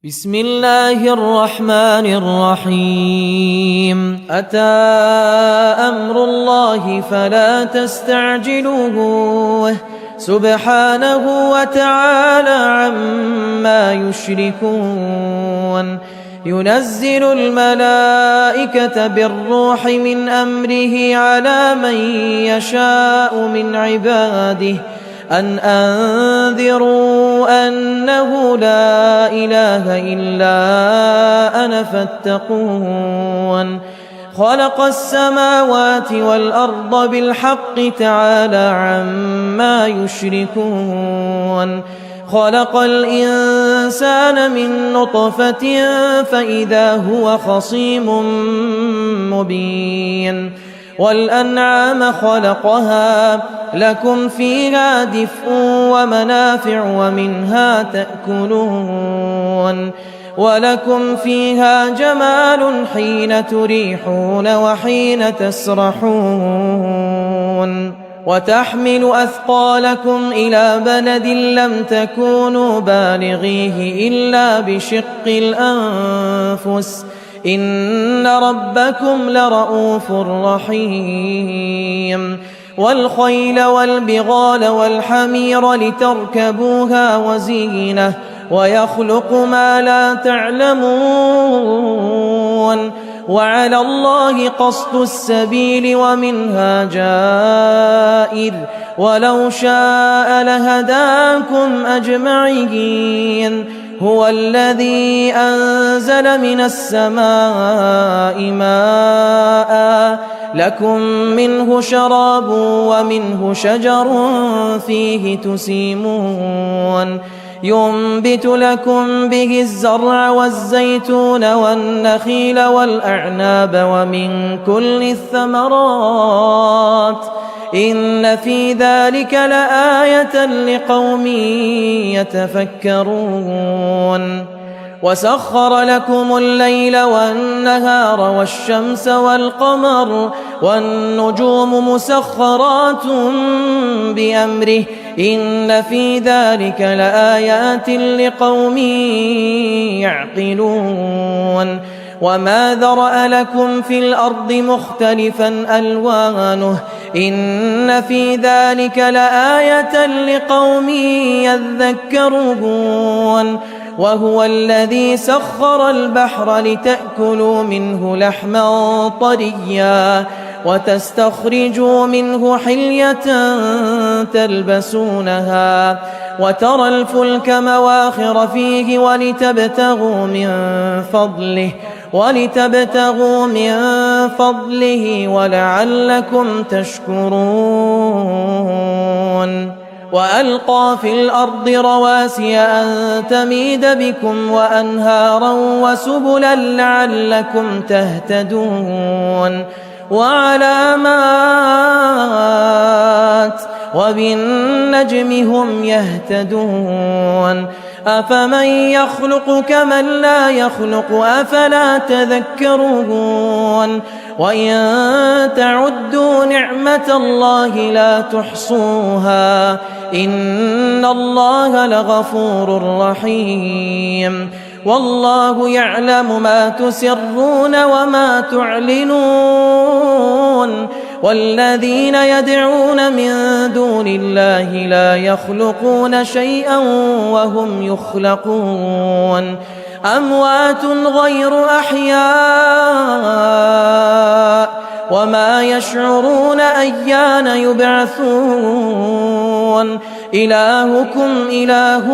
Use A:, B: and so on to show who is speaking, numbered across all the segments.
A: بسم الله الرحمن الرحيم أتى أمر الله فلا تستعجلوه سبحانه وتعالى عما يشركون ينزل الملائكة بالروح من أمره على من يشاء من عباده أن أنذروا أنه لا إله إلا أنا فاتقون خلق السماوات والأرض بالحق تعالى عما يشركون خلق الإنسان من نطفة فإذا هو خصيم مبين والأنعام خلقها لكم فيها دفء ومنافع ومنها تأكلون ولكم فيها جمال حين تريحون وحين تسرحون وتحمل أثقالكم إلى بلد لم تكونوا بالغيه إلا بشق الأنفس إن ربكم لرؤوف رحيم والخيل والبغال والحمير لتركبوها وزينة ويخلق ما لا تعلمون وعلى الله قصد السبيل ومنها جائر ولو شاء لهداكم أجمعين هو الذي أنزل من السماء ماء لكم منه شراب ومنه شجر فيه تسيمون ينبت لكم به الزرع والزيتون والنخيل والأعناب ومن كل الثمرات إن في ذلك لآية لقوم يتفكرون وسخر لكم الليل والنهار والشمس والقمر والنجوم مسخرات بأمره إن في ذلك لآيات لقوم يعقلون وما ذرأ لكم في الأرض مختلفا ألوانه إن في ذلك لآية لقوم يذكرون وهو الذي سخر البحر لتأكلوا منه لحما طريا وتستخرجوا منه حلية تلبسونها وترى الفلك مواخر فيه ولتبتغوا من فضله ولعلكم تشكرون وألقى في الأرض رواسي أن تميد بكم وأنهارا وسبلا لعلكم تهتدون وعلامات وبالنجم هم يهتدون أفمن يخلق كمن لا يخلق أفلا تذكرون وإن تعدوا نعمة الله لا تحصوها إن الله لغفور رحيم والله يعلم ما تسرون وما تعلنون والذين يدعون من دون الله لا يخلقون شيئا وهم يخلقون أموات غير أحياء وما يشعرون أيان يبعثون إلهكم إله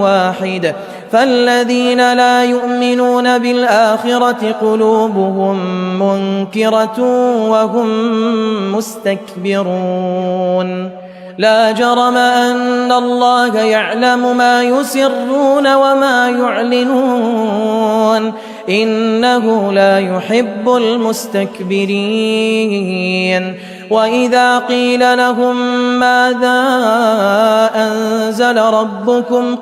A: واحد فالذين لا يؤمنون بالآخرة قلوبهم منكرة وهم مستكبرون لا جرم أن الله يعلم ما يسرون وما يعلنون إنه لا يحب المستكبرين وإذا قيل لهم ماذا أنزل ربكم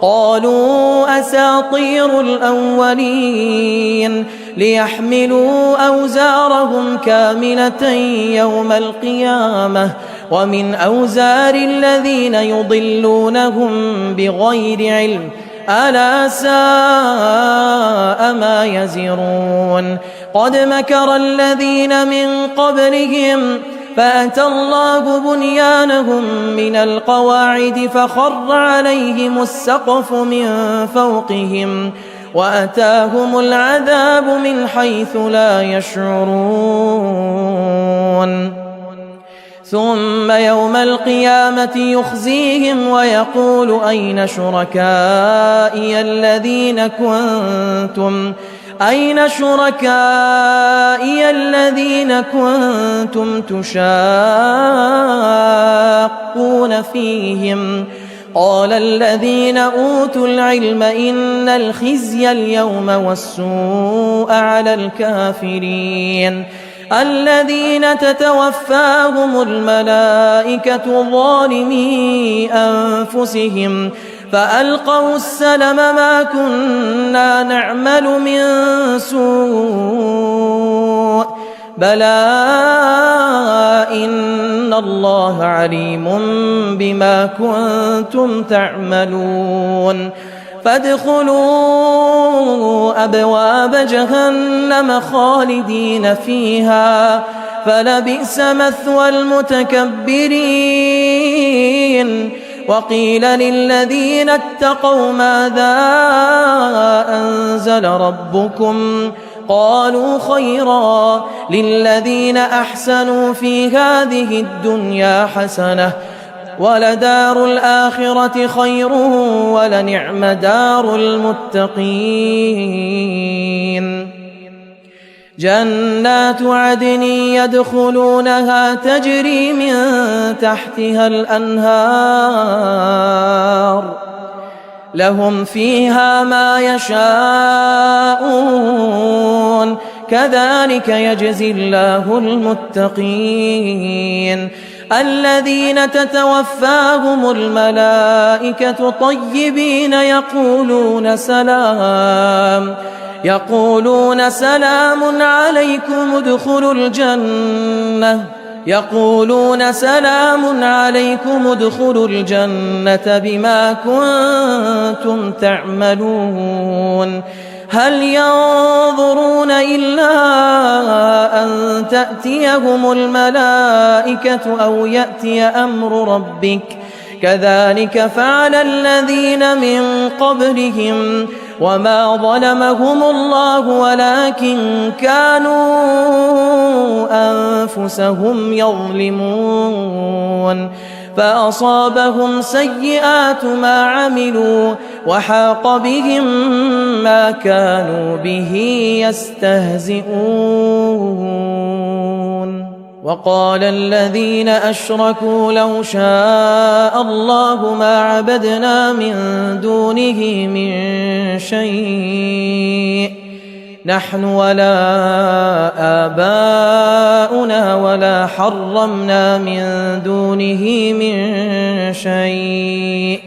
A: قالوا أساطير الأولين ليحملوا أوزارهم كاملة يوم القيامة ومن أوزار الذين يضلونهم بغير علم ألا ساء ما يزرون قد مكر الذين من قبلهم فأتى الله بنيانهم من القواعد فخر عليهم السقف من فوقهم وأتاهم العذاب من حيث لا يشعرون ثم يوم القيامة يخزيهم ويقول أين شركائي الذين كنتم تشاقون فيهم قال الذين أوتوا العلم إن الخزي اليوم والسوء على الكافرين الذين تتوفاهم الملائكة ظالمي أنفسهم فألقوا السلم ما كنا نعمل من سوء بلى إن الله عليم بما كنتم تعملون فادخلوا أبواب جهنم خالدين فيها فلبئس مثوى المتكبرين وقيل للذين اتقوا ماذا أنزل ربكم قالوا خيرا للذين أحسنوا في هذه الدنيا حسنة ولدار الآخرة خير ولنعم دار المتقين جنات عدن يدخلونها تجري من تحتها الأنهار لهم فيها ما يشاءون كذلك يجزي الله المتقين الذين تتوفاهم الملائكة طيبين يقولون سلام عليكم ادخلوا الجنة بما كنتم تعملون هل ينظرون إلا أن تأتيهم الملائكة أو يأتي أمر ربك كذلك فعل الذين من قبلهم وما ظلمهم الله ولكن كانوا أنفسهم يظلمون فأصابهم سيئات ما عملوا وحاق بهم ما كانوا به يستهزئون وقال الذين أشركوا لو شاء الله ما عبدنا من دونه من شيء نحن ولا آباؤنا ولا حرمنا من دونه من شيء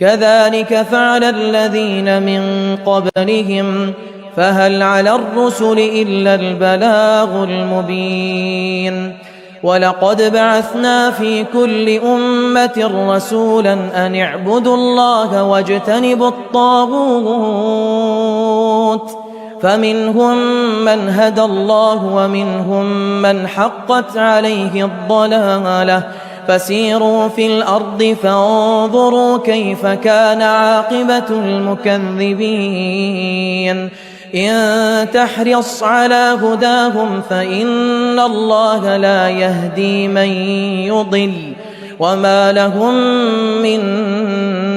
A: كذلك فعل الذين من قبلهم فهل على الرسل إلا البلاغ المبين ولقد بعثنا في كل أمة رسولا أن اعبدوا الله واجتنبوا الطاغوت فمنهم من هدى الله ومنهم من حقت عليه الضلالة فسيروا في الأرض فانظروا كيف كان عاقبة المكذبين إن تحرص على هداهم فإن الله لا يهدي من يضل وما لهم من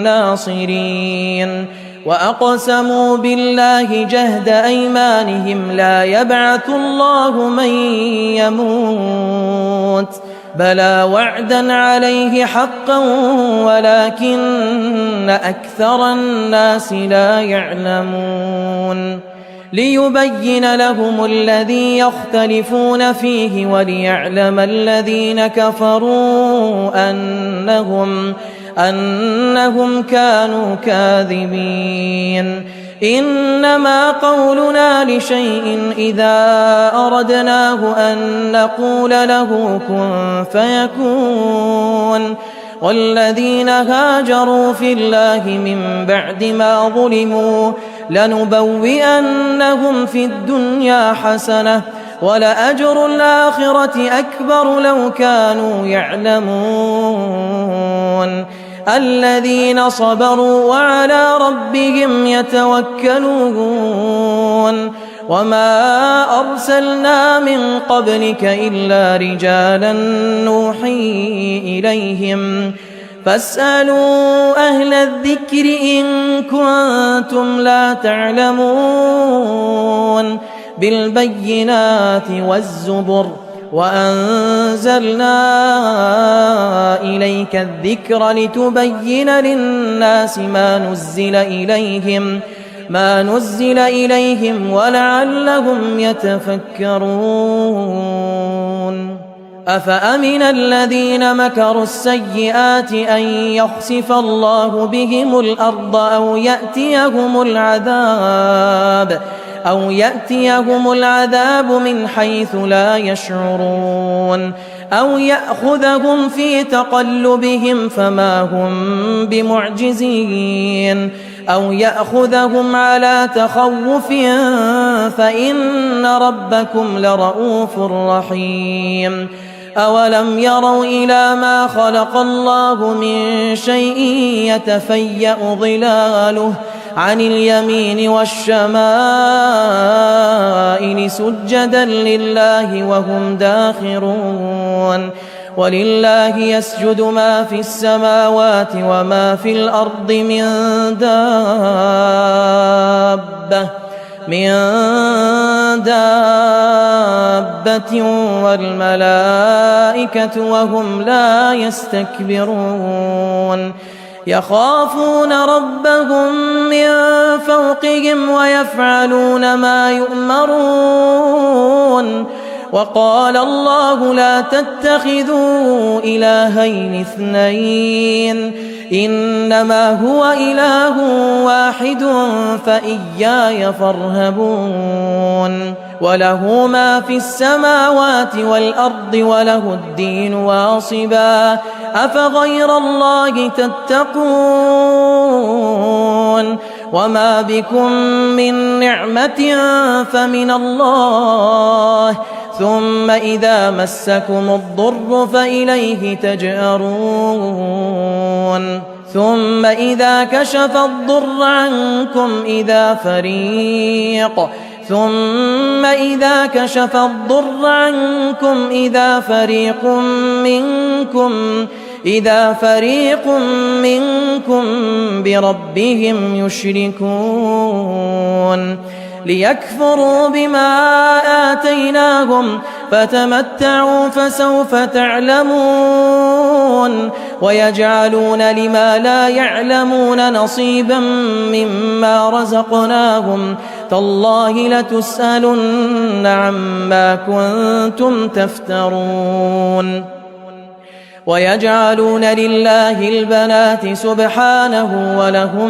A: ناصرين وأقسموا بالله جهد أيمانهم لا يبعث الله من يموت بلى وعدا عليه حقا ولكن أكثر الناس لا يعلمون ليبين لهم الذي يختلفون فيه وليعلم الذين كفروا أنهم كانوا كاذبين إنما قولنا لشيء إذا أردناه أن نقول له كن فيكون والذين هاجروا في الله من بعد ما ظلموا لنبوئنهم في الدنيا حسنة ولأجر الآخرة أكبر لو كانوا يعلمون الذين صبروا وعلى ربهم يتوكلون وما أرسلنا من قبلك إلا رجالا نوحي إليهم فاسألوا أهل الذكر إن كنتم لا تعلمون بالبينات والزبر وأنزلنا إليك الذكر لتبين للناس ما نزل إليهم ولعلهم يتفكرون أفأمن الذين مكروا السيئات أن يخسف الله بهم الأرض أو يأتيهم العذاب من حيث لا يشعرون أو يأخذهم في تقلبهم فما هم بمعجزين أو يأخذهم على تخوف فإن ربكم لرؤوف رحيم أولم يروا إلى ما خلق الله من شيء يتفيأ ظلاله عن اليمين والشمائل سجدا لله وهم داخرون ولله يسجد ما في السماوات وما في الأرض من دابة والملائكة وهم لا يستكبرون يخافون ربهم من فوقهم ويفعلون ما يؤمرون وقال الله لا تتخذوا إلهين اثنين إنما هو إله واحد فإياي فارهبون وله ما في السماوات والأرض وله الدين واصبا أفغير الله تتقون وما بكم من نعمة فمن الله ثم إذا مسكم الضر فإليه تجأرون ثم إذا كشف الضر عنكم إذا فريق منكم بربهم يشركون ليكفروا بما آتيناهم فتمتعوا فسوف تعلمون ويجعلون لما لا يعلمون نصيبا مما رزقناهم تالله لتسألن عما كنتم تفترون ويجعلون لله البنات سبحانه ولهم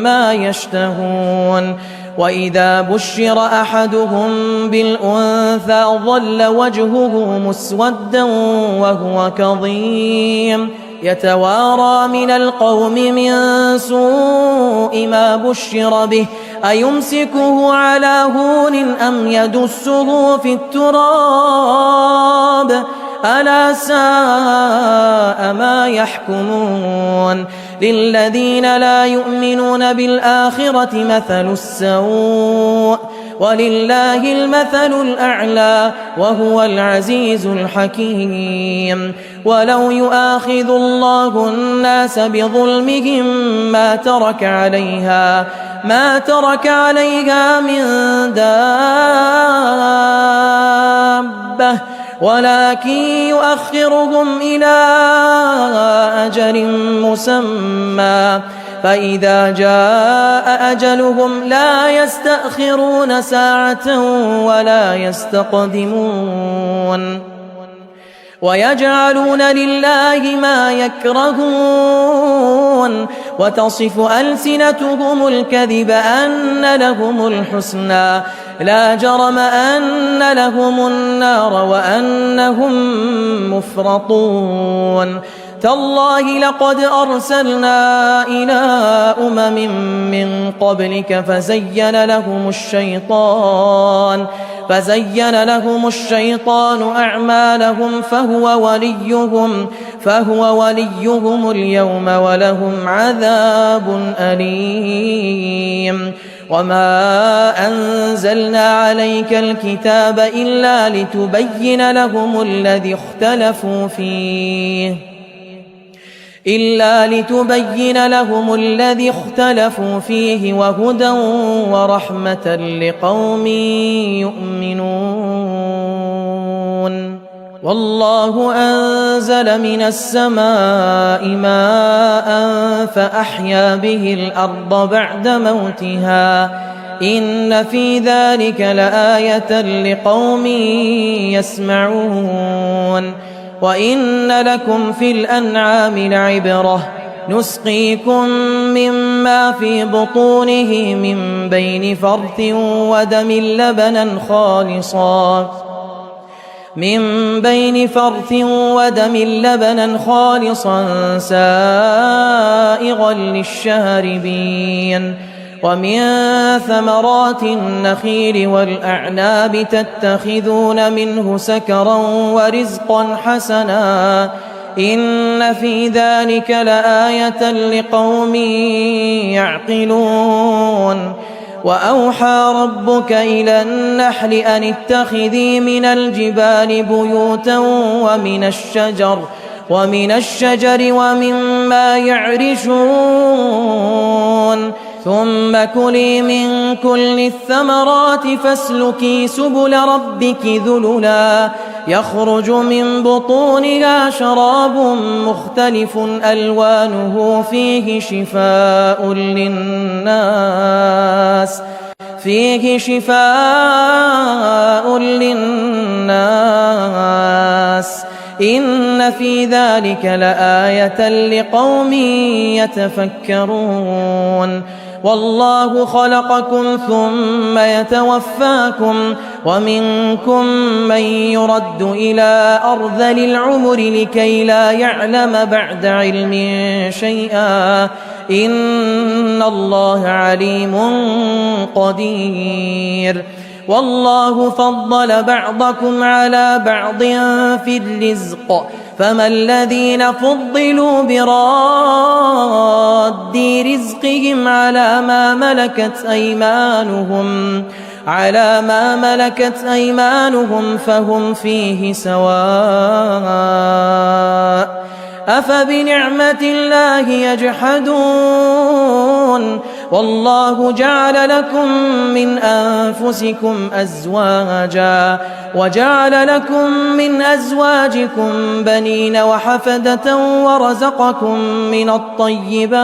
A: ما يشتهون وإذا بشر أحدهم بالأنثى ظل وجهه مسودا وهو كظيم يتوارى من القوم من سوء ما بشر به أيمسكه على هون أم يدسه في التراب ألا ساء ما يحكمون للذين لا يؤمنون بالآخرة مثل السوء ولله المثل الأعلى وهو العزيز الحكيم ولو يؤاخذ الله الناس بظلمهم ما ترك عليها من دابة ولكن يؤخرهم إلى أجل مسمى فإذا جاء أجلهم لا يستأخرون ساعة ولا يستقدمون ويجعلون لله ما يكرهون وتصف ألسنتهم الكذب أن لهم الحسنى لا جرم أن لهم النار وأنهم مفرطون تالله لقد أرسلنا إلى من قبلك فزين لهم الشيطان أعمالهم فهو وليهم اليوم ولهم عذاب أليم. وما أنزلنا عليك الكتاب إلا لتبين لهم الذي اختلفوا فيه وهدى ورحمة لقوم يؤمنون. والله أنزل من السماء ماء فأحيا به الأرض بعد موتها إن في ذلك لآية لقوم يسمعون. وإن لكم في الأنعام لعبرة نسقيكم مما في بطونه من بين فرث ودم لبنا خالصا سائغا للشاربين. ومن ثمرات النخيل والأعناب تتخذون منه سكرا ورزقا حسنا إن في ذلك لآية لقوم يعقلون. وأوحى ربك إلى النحل أن اتخذي من الجبال بيوتا ومن الشجر ومما يعرشون ثم كلي من كل الثمرات فاسلكي سبل ربك ذللا يخرج من بطونها شراب مختلف ألوانه فيه شفاء للناس إن في ذلك لآية لقوم يتفكرون. والله خلقكم ثم يتوفاكم ومنكم من يرد إلى أرذل العمر لكي لا يعلم بعد علم شيئا إن الله عليم قدير. والله فضل بعضكم على بعض في الرزق فما الذين فضلوا براد رزقهم على ما ملكت أيمانهم فهم فيه سواء أفبنعمة الله يجحدون. والله جعل لكم من أنفسكم أزواجا وجعل لكم من أزواجكم بنين وحفدة ورزقكم من الطيبات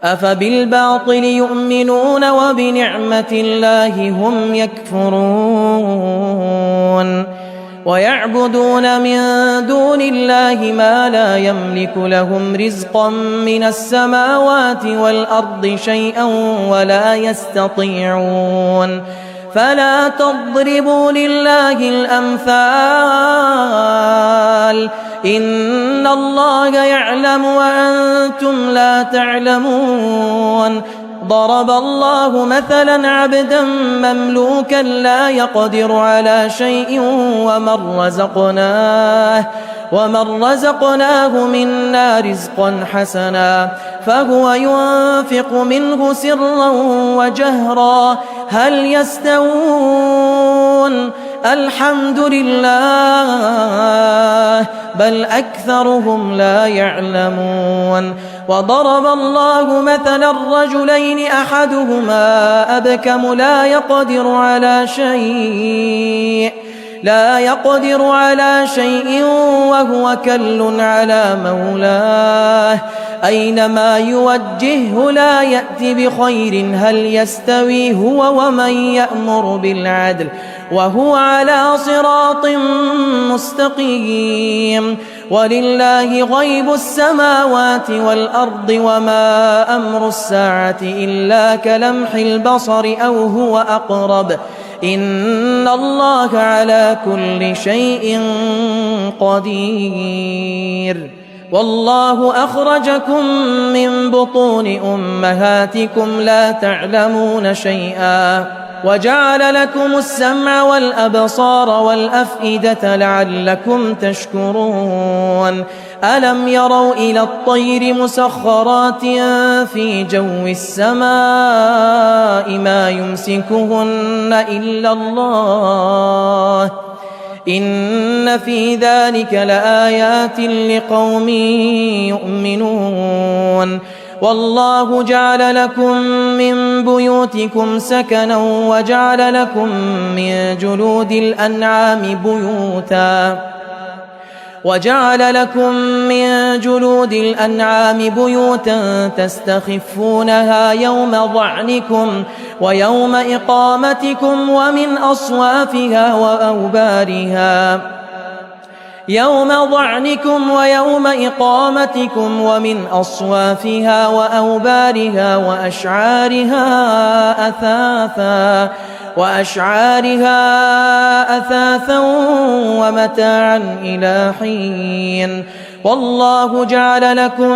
A: أفبالباطل يؤمنون وبنعمة الله هم يكفرون. ويعبدون من دون الله ما لا يملك لهم رزقا من السماوات والأرض شيئا ولا يستطيعون. فلا تضربوا لله الأمثال إن الله يعلم وأنتم لا تعلمون. ضرب الله مثلا عبدا مملوكا لا يقدر على شيء ومن رزقناه منا رزقا حسنا فهو ينفق منه سرا وجهرا هل يستوون الحمد لله بل أكثرهم لا يعلمون. وضرب الله مثلا الرجلين أحدهما أبكم لا يقدر على شيء وهو كل على مولاه أينما يوجهه لا يأتي بخير هل يستوي هو ومن يأمر بالعدل وهو على صراط مستقيم. ولله غيب السماوات والأرض وما أمر الساعة إلا كلمح البصر أو هو أقرب إن إن الله على كل شيء قدير. والله أخرجكم من بطون أمهاتكم لا تعلمون شيئا وجعل لكم السمع والأبصار والأفئدة لعلكم تشكرون. ألم يروا إلى الطير مسخرات في جو السماء ما يمسكهن إلا الله إن في ذلك لآيات لقوم يؤمنون. والله جعل لكم من بيوتكم سكنا وجعل لكم من جلود الأنعام بيوتا تستخفونها يوم ضعنكم ويوم إقامتكم ومن أصوافها وأوبارها وأشعارها أثاثا ومتاعا إلى حين. والله جعل لكم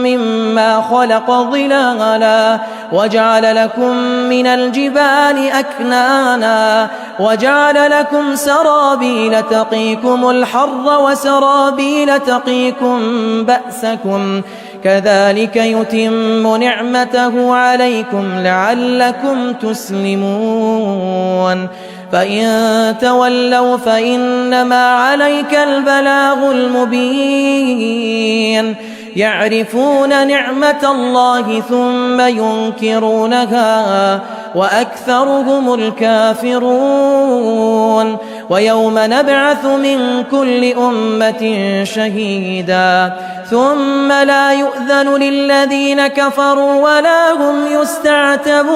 A: مما خلق ظلالا وجعل لكم من الجبال أكنانا وجعل لكم سرابيل تقيكم الحر وسرابيل تقيكم بأسكم كذلك يتم نعمته عليكم لعلكم تسلمون. فإن تولوا فإنما عليك البلاغ المبين. يعرفون نعمة الله ثم ينكرونها وأكثرهم الكافرون. ويوم نبعث من كل أمة شهيدا ثم لا يؤذن للذين كفروا ولا هم يستعتبون.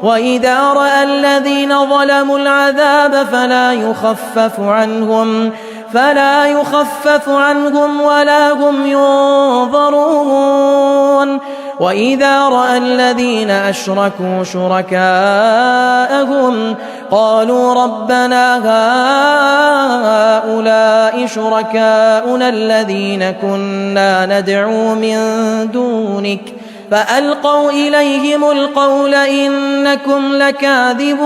A: وإذا رأى الذين ظلموا العذاب فلا يخفف عنهم ولا هم ينظرون. وإذا رأى الذين أشركوا شركاءهم قالوا ربنا هؤلاء شركاؤنا الذين كنا ندعو من دونك فألقوا إليهم القول إنكم لكاذبون.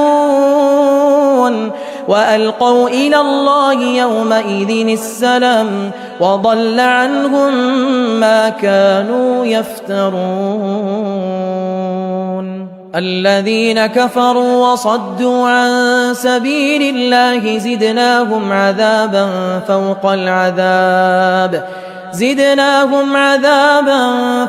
A: وألقوا إلى الله يومئذ السلام وضل عنهم ما كانوا يفترون. الذين كفروا وصدوا عن سبيل الله زدناهم عذابا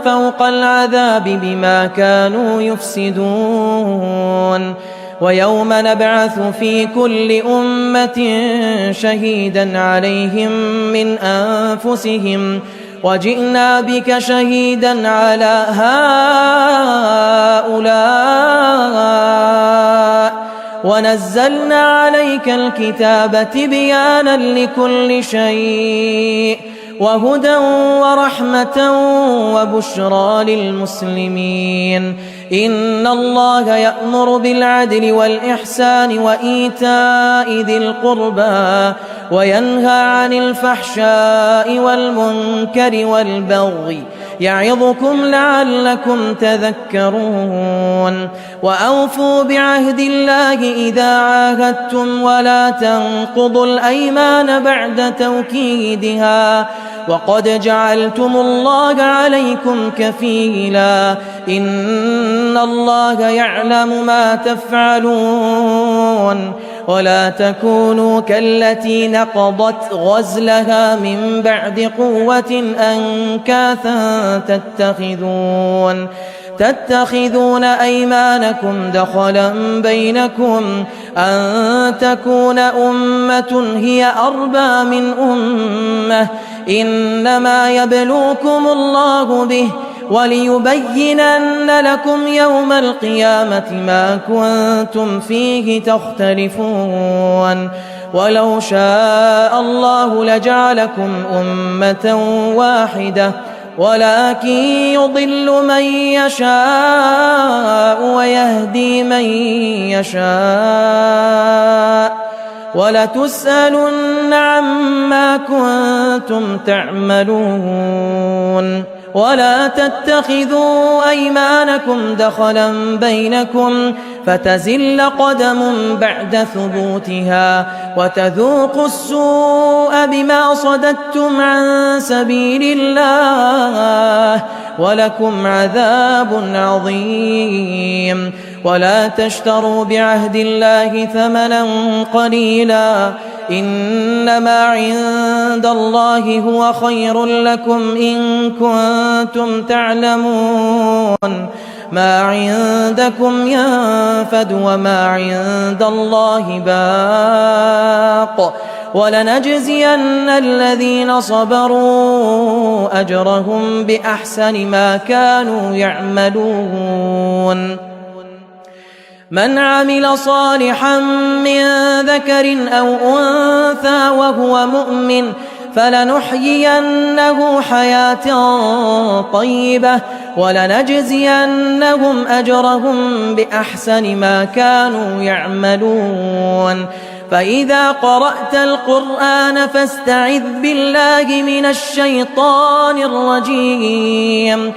A: فوق العذاب بما كانوا يفسدون. ويوم نبعث في كل أمة شهيدا عليهم من أنفسهم وجئنا بك شهيدا على هؤلاء ونزلنا عليك الكتاب تبيانا لكل شيء وهدى ورحمة وبشرى للمسلمين. إن الله يأمر بالعدل والإحسان وإيتاء ذي القربى وينهى عن الفحشاء والمنكر والبغي يعظكم لعلكم تذكرون. وأوفوا بعهد الله إذا عاهدتم ولا تنقضوا الأيمان بعد توكيدها وقد جعلتم الله عليكم كفيلا إن الله يعلم ما تفعلون. ولا تكونوا كالتي نقضت غزلها من بعد قوة أنكاثا تتخذون أيمانكم دخلا بينكم أن تكون أمة هي أربى من أمة إنما يبلوكم الله به وليبينن لكم يوم القيامة ما كنتم فيه تختلفون. ولو شاء الله لجعلكم أمة واحدة ولكن يضل من يشاء ويهدي من يشاء ولتسألن عما كنتم تعملون ولا تتخذوا أيمانكم دخلا بينكم فتزل قدم بعد ثبوتها وتذوقوا السوء بما صددتم عن سبيل الله ولكم عذاب عظيم ولا تشتروا بعهد الله ثمنا قليلا إنما عند الله هو خير لكم إن كنتم تعلمون ما عندكم ينفد وما عند الله باق ولنجزين الذين صبروا أجرهم بأحسن ما كانوا يعملون من عمل صالحا من ذكر أو أنثى وهو مؤمن فلنحيينه حياة طيبة ولنجزينهم أجرهم بأحسن ما كانوا يعملون فإذا قرأت القرآن فاستعذ بالله من الشيطان الرجيم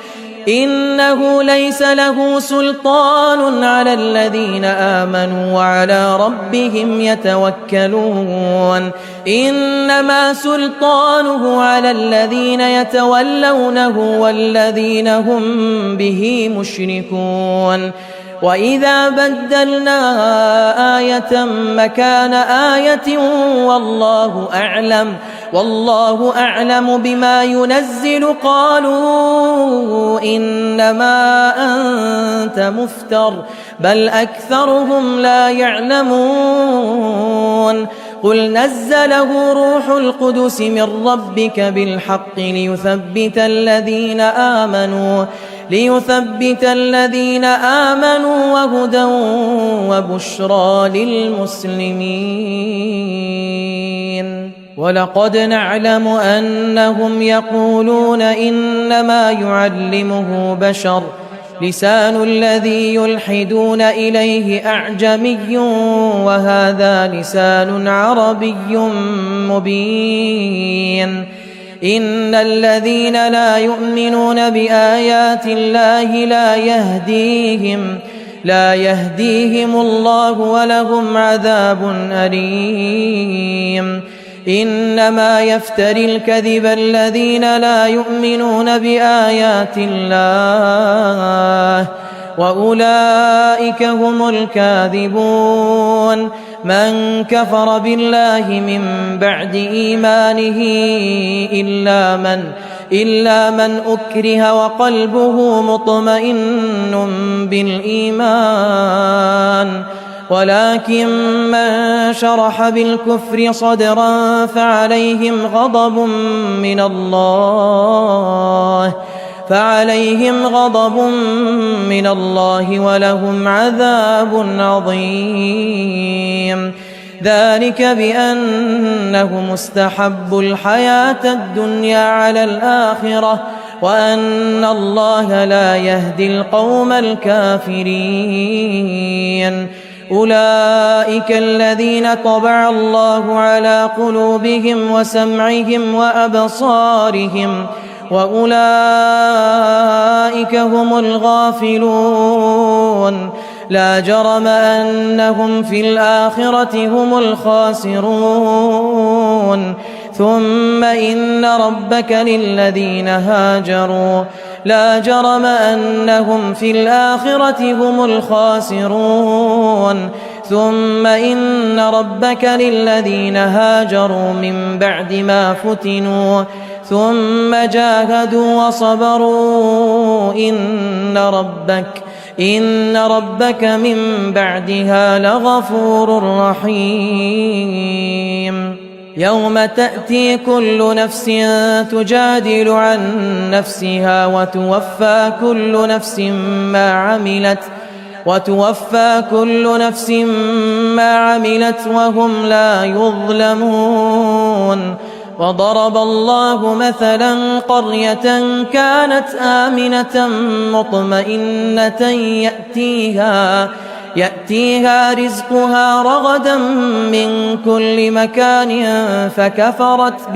A: إنه ليس له سلطان على الذين آمنوا وعلى ربهم يتوكلون إنما سلطانه على الذين يتولونه والذين هم به مشركون وإذا بدلنا آية مكان آية والله أعلم بما ينزل قالوا إنما أنت مفتر بل أكثرهم لا يعلمون قل نزله روح القدس من ربك بالحق ليثبت الذين آمنوا وهدى وبشرى للمسلمين ولقد نعلم أنهم يقولون إنما يعلمه بشر لسان الذي يلحدون إليه أعجمي وهذا لسان عربي مبين إن الذين لا يؤمنون بآيات الله لا يهديهم الله ولهم عذاب أليم إنما يفتري الكذب الذين لا يؤمنون بآيات الله وأولئك هم الكاذبون من كفر بالله من بعد إيمانه إلا من أكره وقلبه مطمئن بالإيمان ولكن من شرح بالكفر صدرا فعليهم غضب من الله ولهم عذاب عظيم ذلك بأنهم استحبوا الحياة الدنيا على الآخرة وأن الله لا يهدي القوم الكافرين أولئك الذين طبع الله على قلوبهم وسمعهم وأبصارهم وأولئك هم الغافلون لا جرم أنهم في الآخرة هم الخاسرون ثم إن ربك للذين هاجروا لا جرم أنهم في الآخرة هم الخاسرون ثم إن ربك للذين هاجروا من بعد ما فتنوا ثم جاهدوا وصبروا إن ربك من بعدها لغفور رحيم يوم تأتي كل نفس تجادل عن نفسها وتوفى كل نفس ما عملت وهم لا يظلمون وضرب الله مثلا قرية كانت آمنة مطمئنة يأتيها رزقها رغدا من كل مكان فكفرت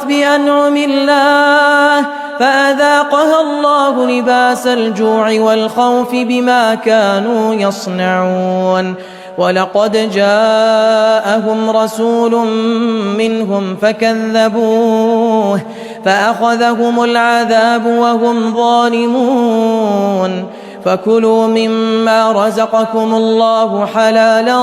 A: بأنعم الله فأذاقها الله لباس الجوع والخوف بما كانوا يصنعون ولقد جاءهم رسول منهم فكذبوه فأخذهم العذاب وهم ظالمون فكلوا مما رزقكم الله حلالا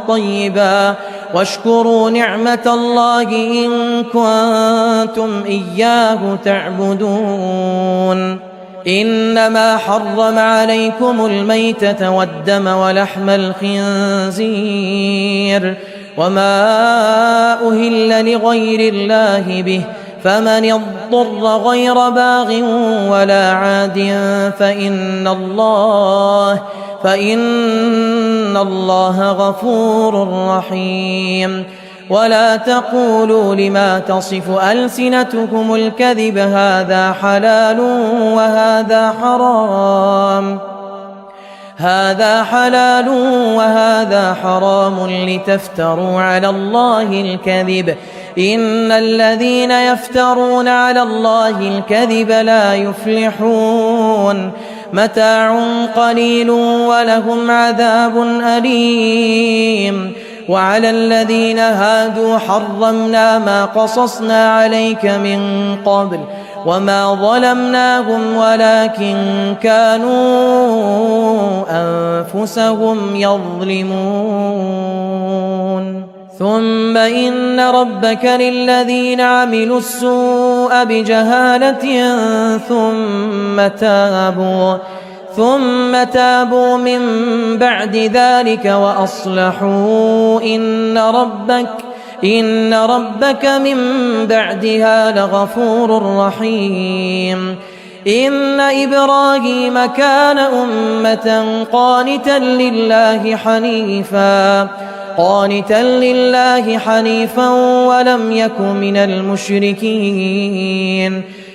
A: طيبا واشكروا نعمة الله إن كنتم إياه تعبدون إنما حرم عليكم الميتة والدم ولحم الخنزير وما أهل لغير الله به فمن اضطر غير باغ ولا عاد فإن الله غفور رحيم ولا تقولوا لما تصف ألسنتكم الكذب هذا حلال وهذا حرام لتفتروا على الله الكذب إن الذين يفترون على الله الكذب لا يفلحون متاع قليل ولهم عذاب أليم وعلى الذين هادوا حرمنا ما قصصنا عليك من قبل وما ظلمناهم ولكن كانوا أنفسهم يظلمون ثم إن ربك للذين عملوا السوء بجهالة ثم تابوا من بعد ذلك وأصلحوا إن ربك من بعدها لغفور رحيم إن إبراهيم كان أمة قانتا لله حنيفا ولم يك من المشركين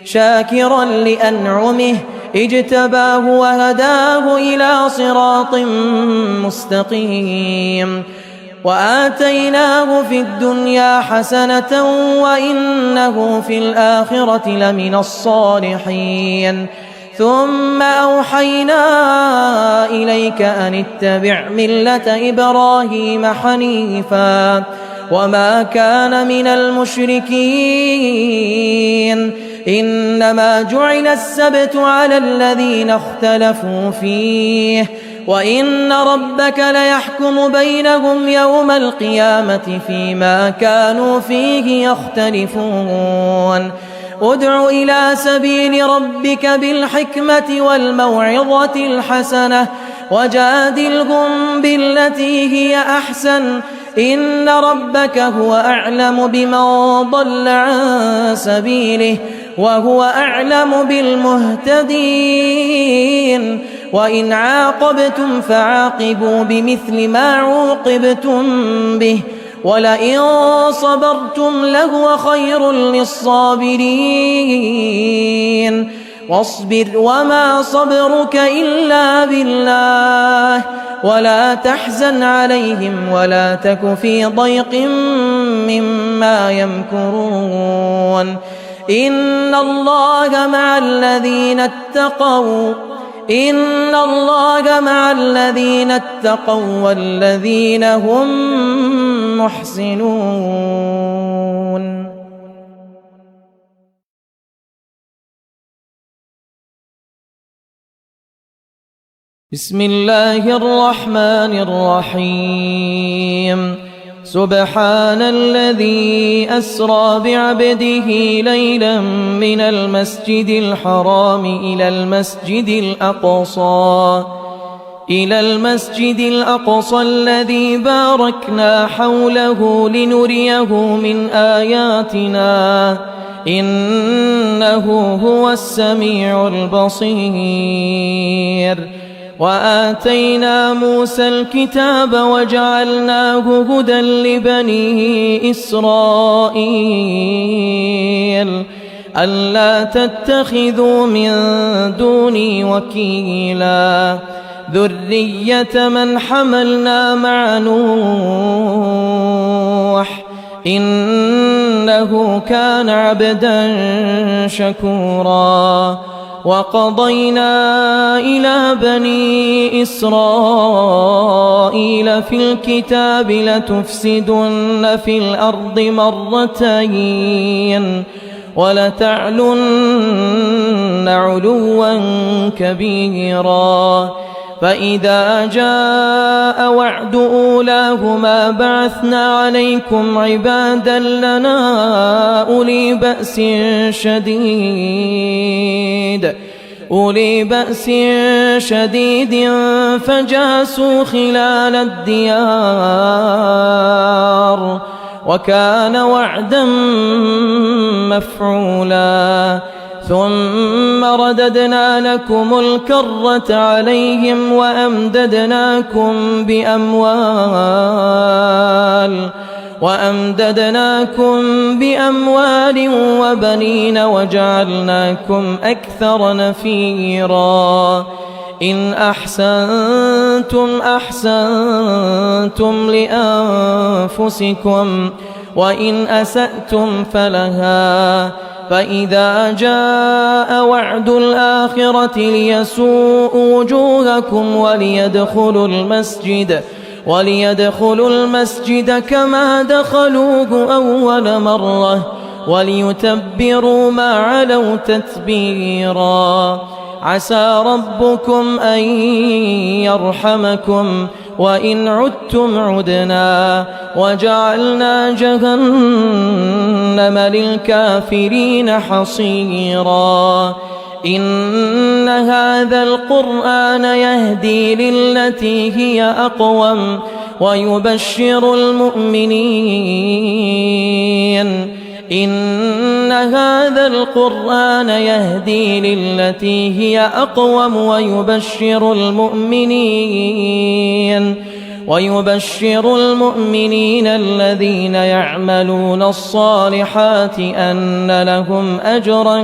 A: شاكرا لأنعمه اجتباه وهداه إلى صراط مستقيم وآتيناه في الدنيا حسنة وإنه في الآخرة لمن الصالحين ثم أوحينا إليك أن اتبع ملة إبراهيم حنيفا وما كان من المشركين إنما جعل السبت على الذين اختلفوا فيه وإن ربك ليحكم بينهم يوم القيامة فيما كانوا فيه يختلفون ادع إلى سبيل ربك بالحكمة والموعظة الحسنة وجادلهم بالتي هي أحسن إن ربك هو أعلم بمن ضل عن سبيله وهو أعلم بالمهتدين وإن عاقبتم فعاقبوا بمثل ما عوقبتم به ولئن صبرتم لهو خير للصابرين واصبر وما صبرك إلا بالله ولا تحزن عليهم ولا تك في ضيق مما يمكرون إن الله مع الذين اتقوا والذين هم محسنون. بسم الله الرحمن الرحيم سبحان الذي أسرى بعبده ليلا من المسجد الحرام إلى المسجد الأقصى الذي باركنا حوله لنريه من آياتنا إنه هو السميع البصير وآتينا موسى الكتاب وجعلناه هدى لبني إسرائيل ألا تتخذوا من دوني وكيلا ذرية من حملنا مع نوح إنه كان عبدا شكورا وقضينا إلى بني إسرائيل في الكتاب لتفسدن في الأرض مرتين ولتعلن علوا كبيرا فإذا جاء وعد أولاهما بعثنا عليكم عبادا لنا أولي بأس شديد فجاسوا خلال الديار وكان وعدا مفعولا ثم رددنا لكم الكرة عليهم وأمددناكم بأموال وبنين وجعلناكم أكثر نفيرا إن أحسنتم أحسنتم لأنفسكم وإن أسأتم فلها فإذا جاء وعد الآخرة ليسوءوا وجوهكم وليدخلوا المسجد كما دخلوه أول مرة وليتبروا ما علوا تتبيرا عسى ربكم أن يرحمكم وإن عدتم عدنا وجعلنا جهنم للكافرين حصيرا إن هذا القرآن يهدي للتي هي أقوم ويبشر المؤمنين الذين يعملون الصالحات أن لهم أجرا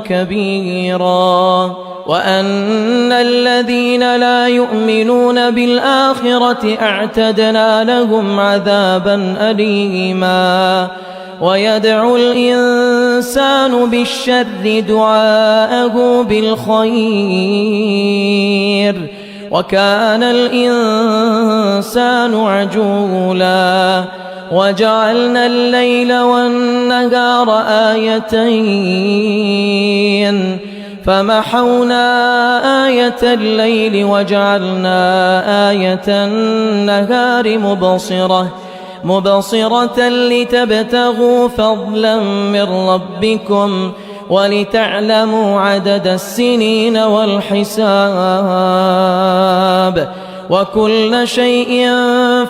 A: كبيرا وأن الذين لا يؤمنون بالآخرة أعتدنا لهم عذابا أليما ويدعو الإنسان بالشر دعاءه بالخير وكان الإنسان عجولا وجعلنا الليل والنهار آيتين فمحونا آية الليل وجعلنا آية النهار مبصرة لتبتغوا فضلا من ربكم ولتعلموا عدد السنين والحساب وكل شيء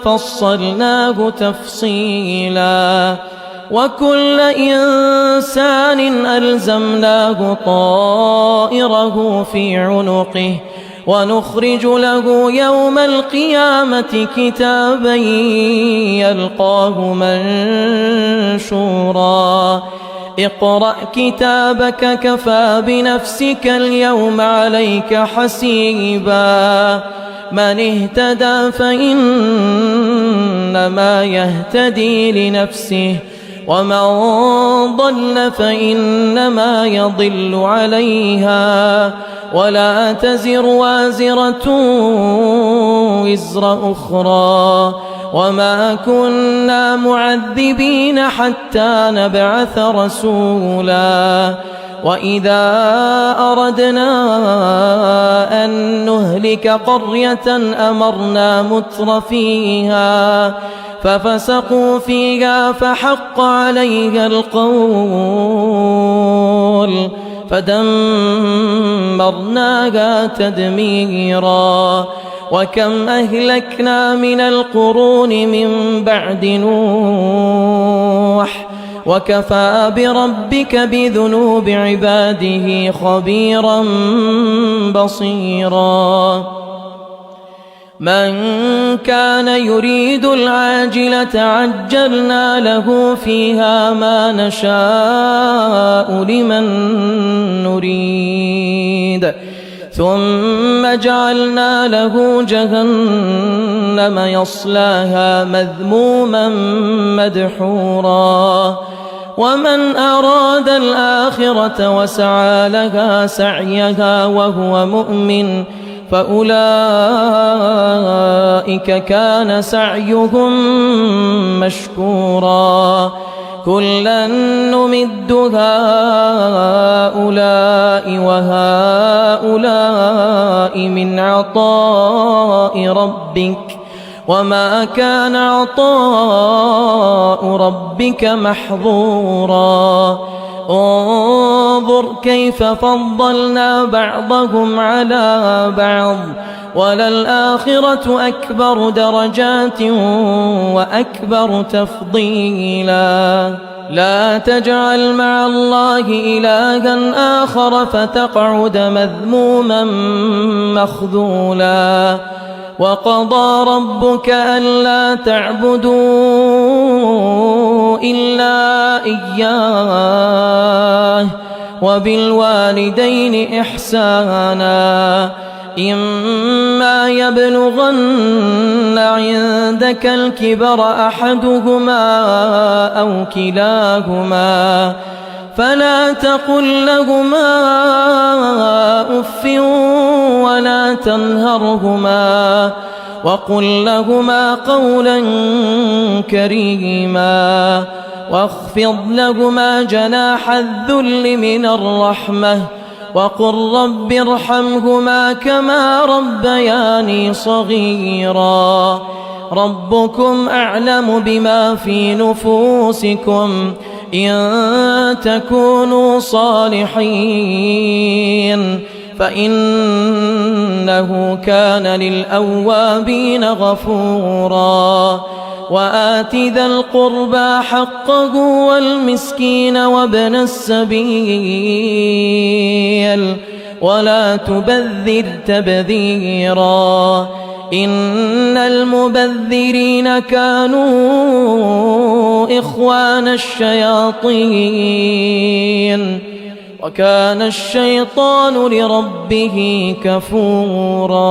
A: فصلناه تفصيلا وكل إنسان ألزمناه طائره في عنقه ونخرج له يوم القيامة كتابا يلقاه منشورا اقرأ كتابك كفى بنفسك اليوم عليك حسيبا من اهتدى فإنما يهتدي لنفسه ومن ضل فإنما يضل عليها ولا تزر وازرة وزر أخرى وما كنا معذبين حتى نبعث رسولا وإذا أردنا أن نهلك قرية أمرنا مترفيها ففسقوا فيها فحق عليها القول فدمرناها تدميرا وكم أهلكنا من القرون من بعد نوح وكفى بربك بذنوب عباده خبيرا بصيرا من كان يريد العاجلة عجلنا له فيها ما نشاء لمن نريد ثم جعلنا له جهنم يصلاها مذموما مدحورا ومن أراد الآخرة وسعى لها سعيها وهو مؤمن فأولئك كان سعيهم مشكورا كلا نمد هؤلاء وهؤلاء من عطاء ربك وما كان عطاء ربك محظورا انظر كيف فضلنا بعضهم على بعض وللآخرة أكبر درجات وأكبر تفضيلا لا تجعل مع الله إلها آخر فتقعد مذموما مخذولا وقضى ربك ألا تعبدوا إلا إياه وبالوالدين إحسانا إما يبلغن عندك الكبر أحدهما أو كلاهما فلا تقل لهما أف ولا تنهرهما وقل لهما قولا كريما واخفض لهما جناح الذل من الرحمة وقل رب ارحمهما كما ربياني صغيرا ربكم أعلم بما في نفوسكم إن تكونوا صالحين فإنه كان للأوابين غفورا وآت ذا القربى حقه والمسكين وابن السبيل ولا تبذر تبذيرا إن المبذرين كانوا إخوان الشياطين وكان الشيطان لربه كفورا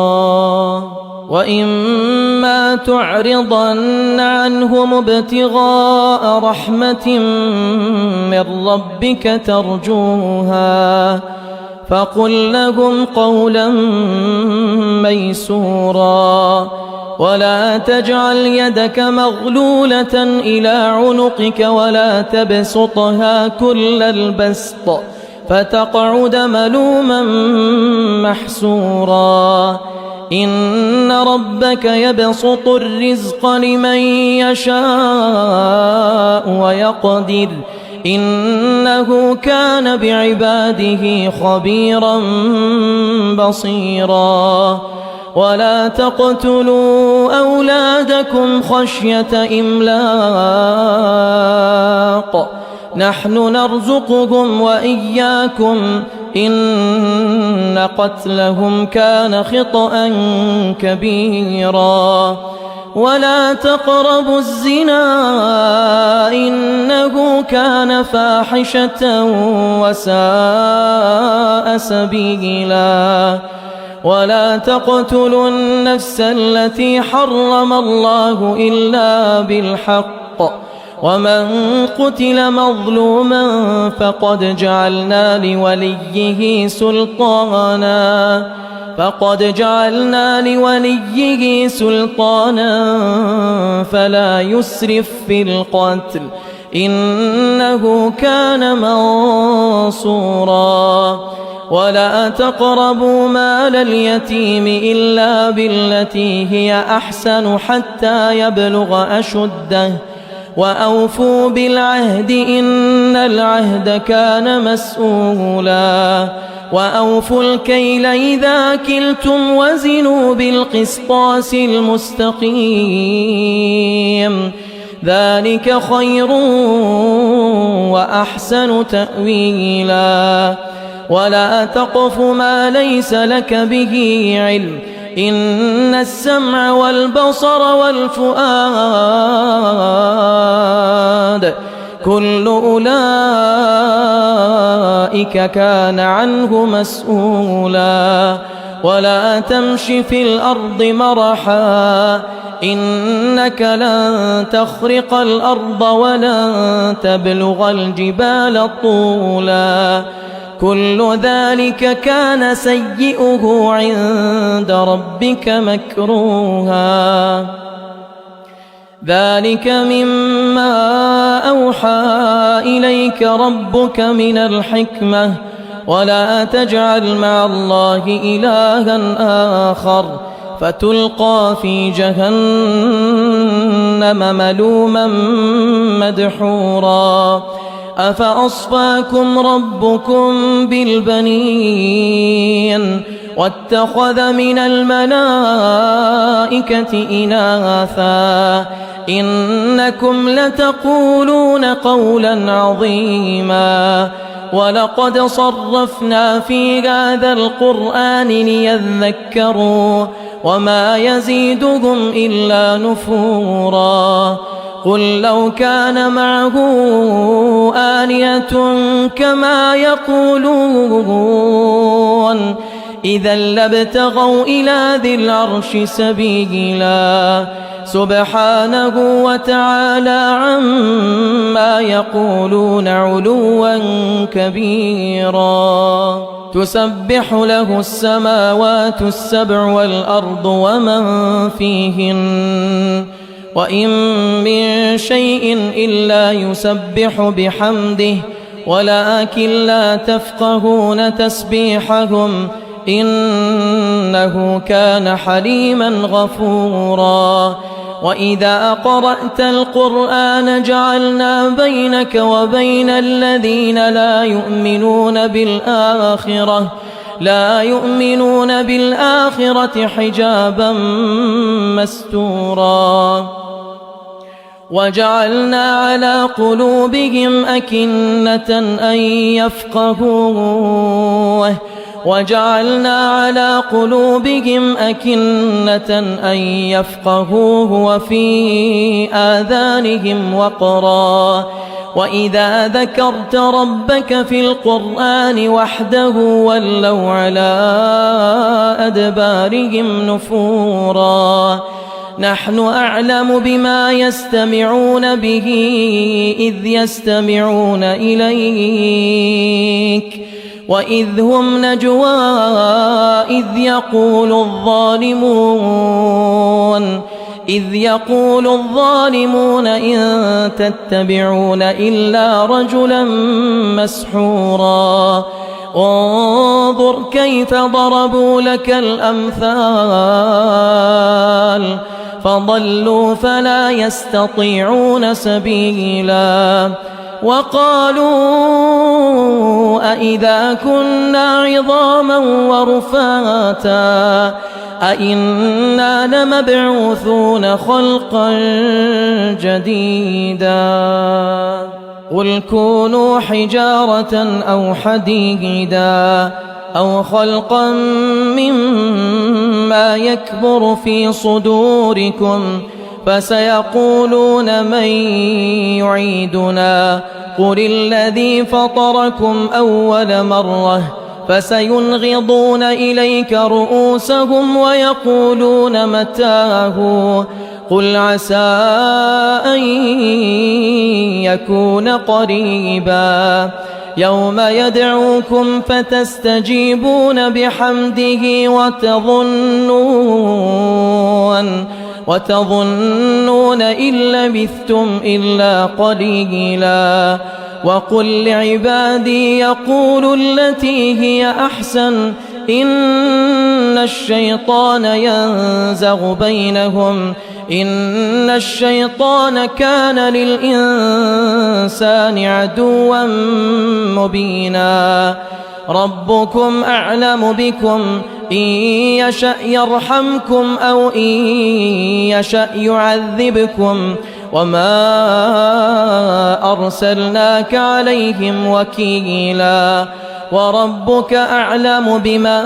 A: وإما تعرضن عنهم ابتغاء رحمة من ربك ترجوها فقل لهم قولا ميسورا ولا تجعل يدك مغلولة إلى عنقك ولا تبسطها كل البسط فتقعد ملوما محسورا إن ربك يبسط الرزق لمن يشاء ويقدر إنه كان بعباده خبيرا بصيرا ولا تقتلوا أولادكم خشية إملاق نحن نرزقهم وإياكم إن قتلهم كان خطأ كبيرا ولا تقربوا الزنا إنه كان فاحشة وساء سبيلا ولا تقتلوا النفس التي حرم الله إلا بالحق ومن قتل مظلوما فقد جعلنا لوليه سلطانا فلا يسرف في القتل إنه كان منصورا ولا تقربوا مال اليتيم إلا بالتي هي أحسن حتى يبلغ أشده وأوفوا بالعهد إن العهد كان مسؤولا وأوفوا الكيل إذا كلتم وزنوا بالقسطاس المستقيم ذلك خير وأحسن تأويلا ولا تقف ما ليس لك به علم إن السمع والبصر والفؤاد كل أولئك كان عنه مسؤولا ولا تمش في الأرض مرحا إنك لن تخرق الأرض ولن تبلغ الجبال طولا كل ذلك كان سيئه عند ربك مكروها ذلك مما أوحى إليك ربك من الحكمة ولا تجعل مع الله إلها آخر فتلقى في جهنم ملوما مدحورا أفأصفاكم ربكم بالبنين واتخذ من الملائكة إناثا إنكم لتقولون قولا عظيما ولقد صرفنا في هذا القرآن ليذكروا وما يزيدهم إلا نفورا قل لو كان معه آلهة كما يقولون إذا لابتغوا إلى ذي العرش سبيلا سبحانه وتعالى عما يقولون علوا كبيرا تسبح له السماوات السبع والأرض ومن فيهن وإن من شيء إلا يسبح بحمده ولكن لا تفقهون تسبيحهم إنه كان حليما غفورا وإذا قرأت القرآن جعلنا بينك وبين الذين لا يؤمنون بالآخرة حجابا مستورا وجعلنا على قلوبهم أكنة أن يفقهوه وفي آذانهم وقرا وإذا ذكرت ربك في القرآن وحده ولوا على أدبارهم نفورا نحن أعلم بما يستمعون به إذ يستمعون إليك وإذ هم نجوى إذ يقول الظالمون إن تتبعون إلا رجلا مسحورا انظر كيف ضربوا لك الأمثال فضلوا فلا يستطيعون سبيلا وقالوا أإذا كنا عظاما ورفاتا أإنا لمبعوثون خلقا جديدا قل كونوا حجارة أو حديدا أو خلقا مما يكبر في صدوركم فسيقولون من يعيدنا قل الذي فطركم أول مرة فسينغضون إليك رؤوسهم ويقولون متاه قل عسى أن يكون قريبا يوم يدعوكم فتستجيبون بحمده وتظنون إن لبثتم إلا قليلا وقل لعبادي يقولوا التي هي أحسن إن الشيطان ينزغ بينهم إن الشيطان كان للإنسان عدوا مبينا ربكم أعلم بكم إن يشأ يرحمكم أو إن يشأ يعذبكم وما أرسلناك عليهم وكيلا وربك أعلم بمن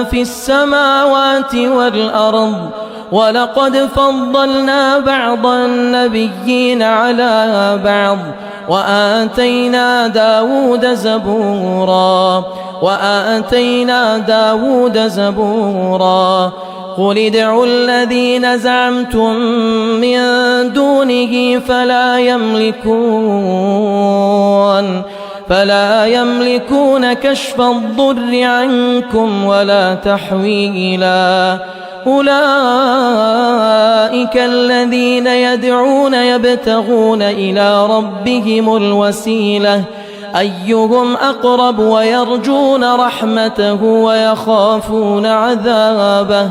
A: في السماوات والأرض ولقد فضلنا بعض النبيين على بعض وآتينا داود زبورا قل ادعوا الذين زعمتم من دونه فلا يملكون كشف الضر عنكم ولا تحويلا أولئك الذين يدعون يبتغون إلى ربهم الوسيلة أيهم أقرب ويرجون رحمته ويخافون عذابه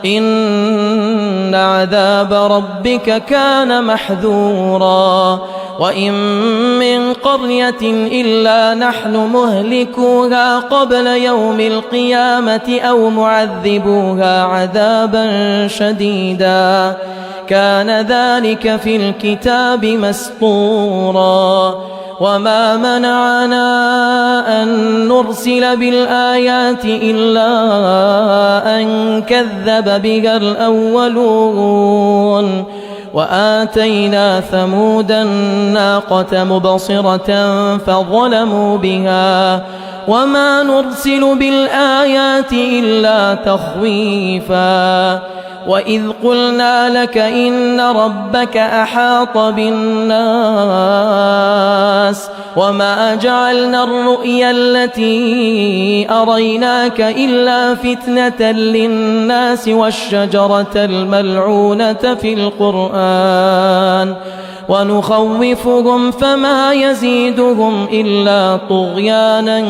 A: إن عذاب ربك كان محذورا وإن من قرية إلا نحن مهلكوها قبل يوم القيامة أو معذبوها عذابا شديدا كان ذلك في الكتاب مسطورا وما منعنا أن نرسل بالآيات إلا أن كذب بها الأولون وآتينا ثمود الناقة مبصرة فظلموا بها وما نرسل بالآيات إلا تخويفا وإذ قلنا لك إن ربك أحاط بالناس وما جعلنا الرؤيا التي أريناك إلا فتنة للناس والشجرة الملعونة في القرآن ونخوفهم فما يزيدهم إلا طغيانا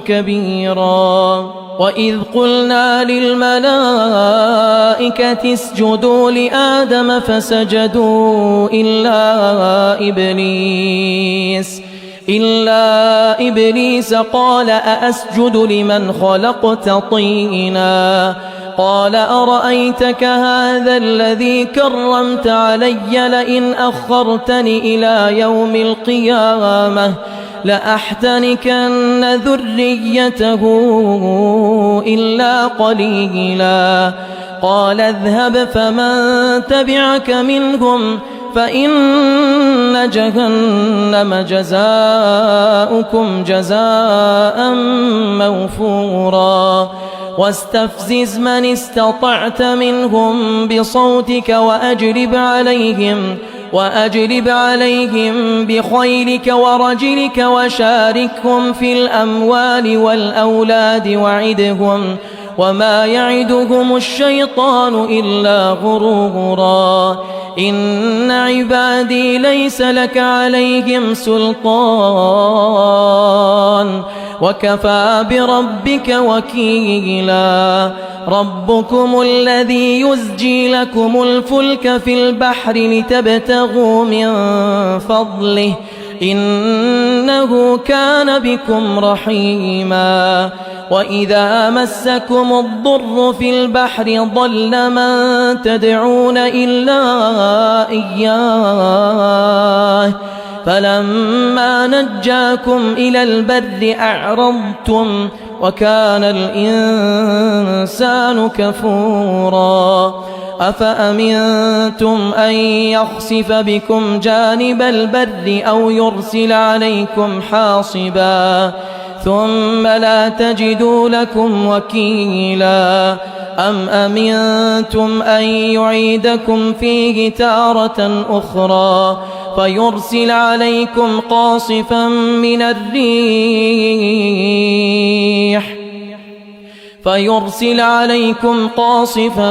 A: كبيرا وإذ قلنا للملائكة اسجدوا لآدم فسجدوا إلا إبليس قال أأسجد لمن خلقت طينا قال أرأيتك هذا الذي كرمت علي لئن أخرتني إلى يوم القيامة لأحتنكن ذريته إلا قليلا قال اذهب فمن تبعك منهم فإن جهنم جزاؤكم جزاء موفورا واستفزز من استطعت منهم بصوتك وأجلب عليهم بخيلك ورجلك وشاركهم في الأموال والأولاد وعدهم وما يعدهم الشيطان إلا غرورا إن عبادي ليس لك عليهم سلطان وكفى بربك وكيلا ربكم الذي يزجي لكم الفلك في البحر لتبتغوا من فضله إنه كان بكم رحيما وإذا مسكم الضر في البحر ضل من تدعون إلا إياه فلما نجاكم إلى البر أعرضتم وكان الإنسان كفورا أفأمنتم أن يخسف بكم جانب البر أو يرسل عليكم حاصبا ثم لا تجدوا لكم وكيلا أم أمنتم أن يعيدكم فيه تارة أخرى فيرسل عليكم قاصفا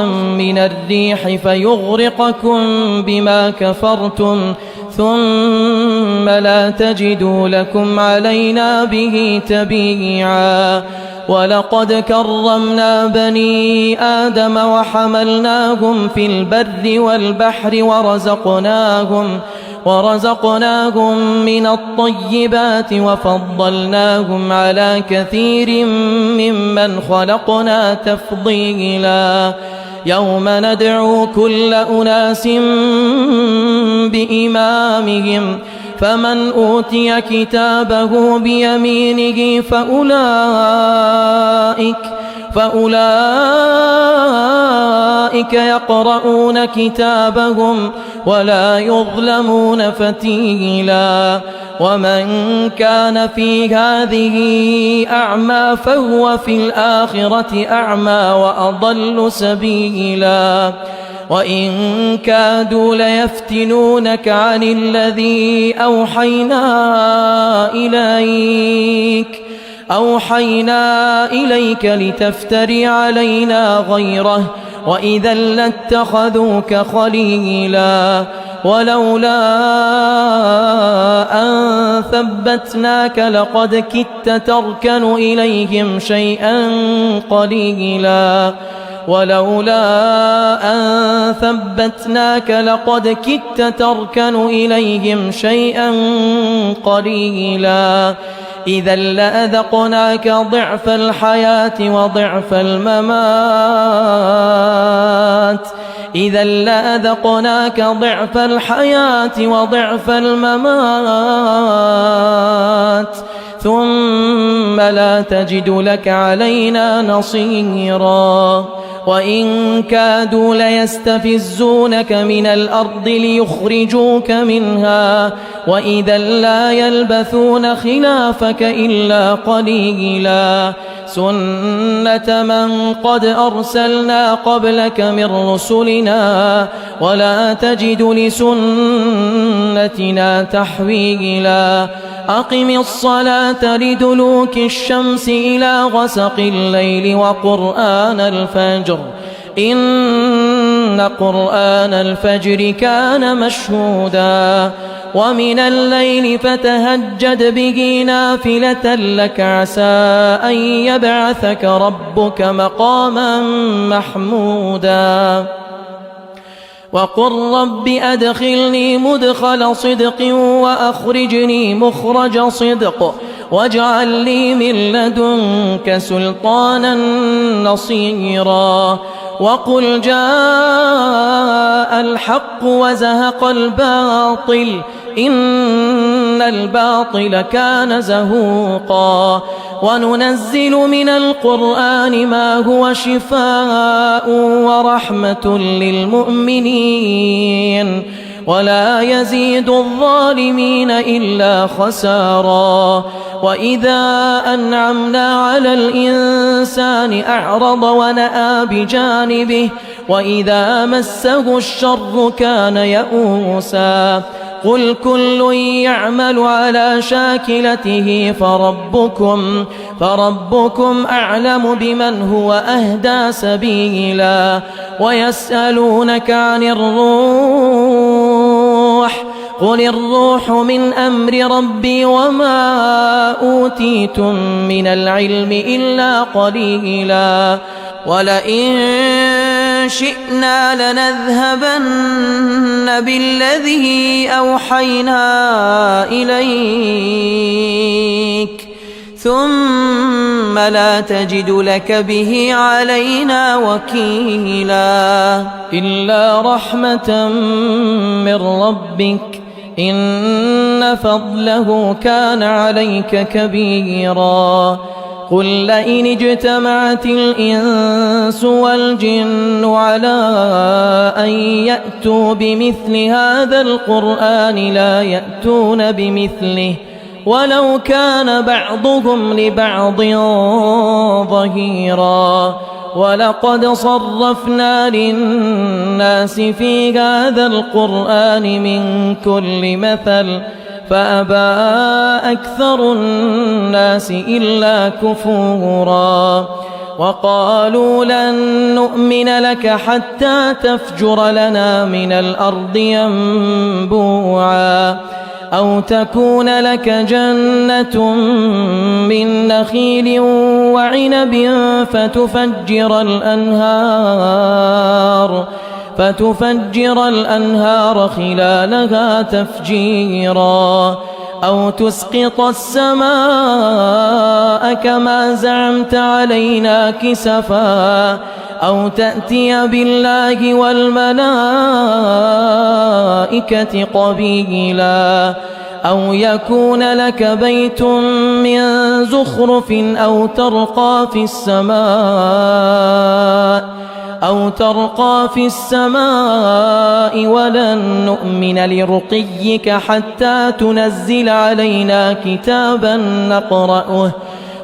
A: من الريح فيغرقكم بما كفرتم ثم لا تجدوا لكم علينا به تبيعا ولقد كرمنا بني آدم وحملناهم في البر والبحر ورزقناهم من الطيبات وفضلناهم على كثير ممن خلقنا تفضيلا يوم ندعو كل أناس بإمامهم فمن أوتي كتابه بيمينه فأولئك يقرؤون كتابهم ولا يظلمون فتيلا ومن كان في هذه أعمى فهو في الآخرة أعمى وأضل سبيلا وإن كادوا ليفتنونك عن الذي أوحينا إليك لتفتري علينا غيره وإذا لاتخذوك خليلا ولولا أن ثبتناك لقد كدت تركن إليهم شيئا قليلا إذا لأذقناك ضعف الحياة وضعف الممات ثم لا تجد لك علينا نصيرا وإن كادوا ليستفزونك من الأرض ليخرجوك منها وإذا لا يلبثون خلافك إلا قليلا سنة من قد أرسلنا قبلك من رسلنا ولا تجد لسنتنا تحويلا أقم الصلاة لدلوك الشمس إلى غسق الليل وقرآن الفجر إن قرآن الفجر كان مشهودا ومن الليل فتهجد به نافلة لك عسى أن يبعثك ربك مقاما محمودا وقل رب أدخلني مدخل صدق وأخرجني مخرج صدق واجعل لي من لدنك سلطانا نصيرا وقل جاء الحق وزهق الباطل إن الباطل كان زهوقا وننزل من القرآن ما هو شفاء ورحمة للمؤمنين ولا يزيد الظالمين إلا خسارا وإذا أنعمنا على الإنسان أعرض ونأى بجانبه وإذا مسه الشر كان يئوسا قل كل يعمل على شاكلته فربكم أعلم بمن هو أهدى سبيلا ويسألونك عن الروح قل الروح من أمر ربي وما أوتيتم من العلم إلا قليلا ولئن شئنا لنذهبن بالذي أوحينا إليك ثم لا تجد لك به علينا وكيلا إلا رحمة من ربك إن فضله كان عليك كبيرا قل لئن اجتمعت الإنس والجن على أن يأتوا بمثل هذا القرآن لا يأتون بمثله ولو كان بعضهم لبعض ظهيرا ولقد صرفنا للناس في هذا القرآن من كل مثل فأبى أكثر الناس إلا كفورا وقالوا لن نؤمن لك حتى تفجر لنا من الأرض ينبوعا أو تكون لك جنة من نخيل وعنب فتفجر الأنهار خلالها تفجيرا أو تسقط السماء كما زعمت علينا كسفا أو تأتي بالله والملائكة قبيلا أو يكون لك بيت من زخرف أو ترقى في السماء ولن نؤمن لرقيك حتى تنزل علينا كتابا نقرأه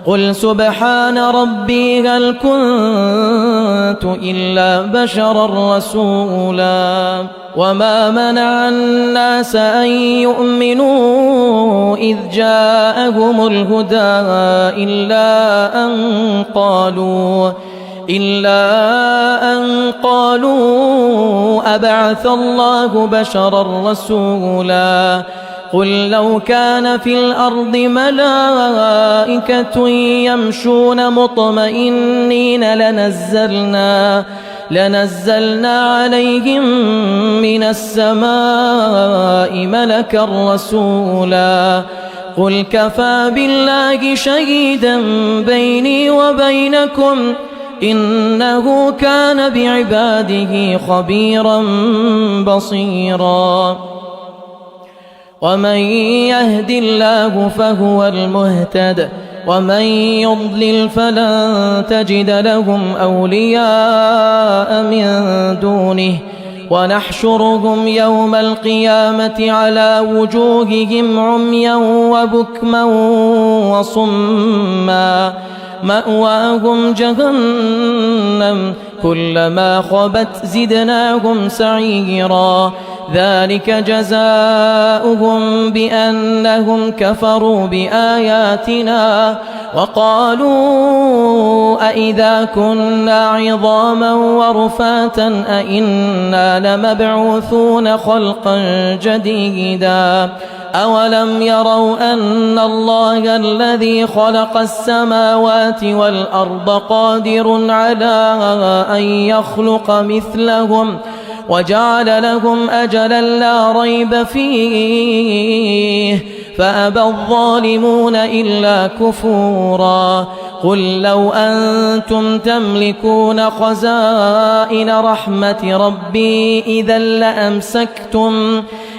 A: قل سبحان ربي هل كنت إلا بشرا رسولا وما منع الناس أن يؤمنوا إذ جاءهم الهدى إلا أن قالوا أبعث الله بشرا رسولا قل لو كان في الأرض ملائكة يمشون مطمئنين لنزلنا عليهم من السماء ملكا رسولا قل كفى بالله شهيدا بيني وبينكم إنه كان بعباده خبيرا بصيرا ومن يهد الله فهو المهتد ومن يضلل فلن تجد لهم أولياء من دونه ونحشرهم يوم القيامة على وجوههم عميا وبكما وصما مأواهم جهنم كلما خبت زدناهم سعيرا ذلك جزاؤهم بأنهم كفروا بآياتنا وقالوا أئذا كنا عظاما ورفاتا أئنا لمبعوثون خلقا جديدا أولم يروا أن الله الذي خلق السماوات والأرض قادر على أن يخلق مثلهم وجعل لهم أجلا لا ريب فيه فأبى الظالمون إلا كفورا قل لو أنتم تملكون خزائن رحمة ربي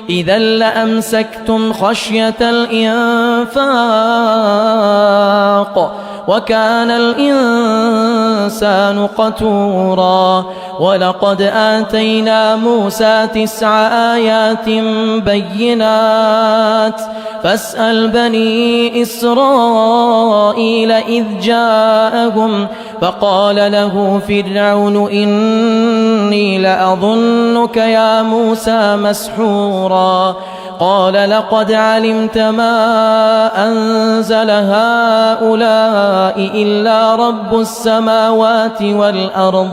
A: إذا لأمسكتم خشية الإنفاق وكان الإنسان قتورا ولقد آتينا موسى 9 آيات بينات فاسأل بني إسرائيل إذ جاءهم فقال له فرعون إني لأظنك يا موسى مسحورا قال لقد علمت ما أنزل هؤلاء إلا رب السماوات والأرض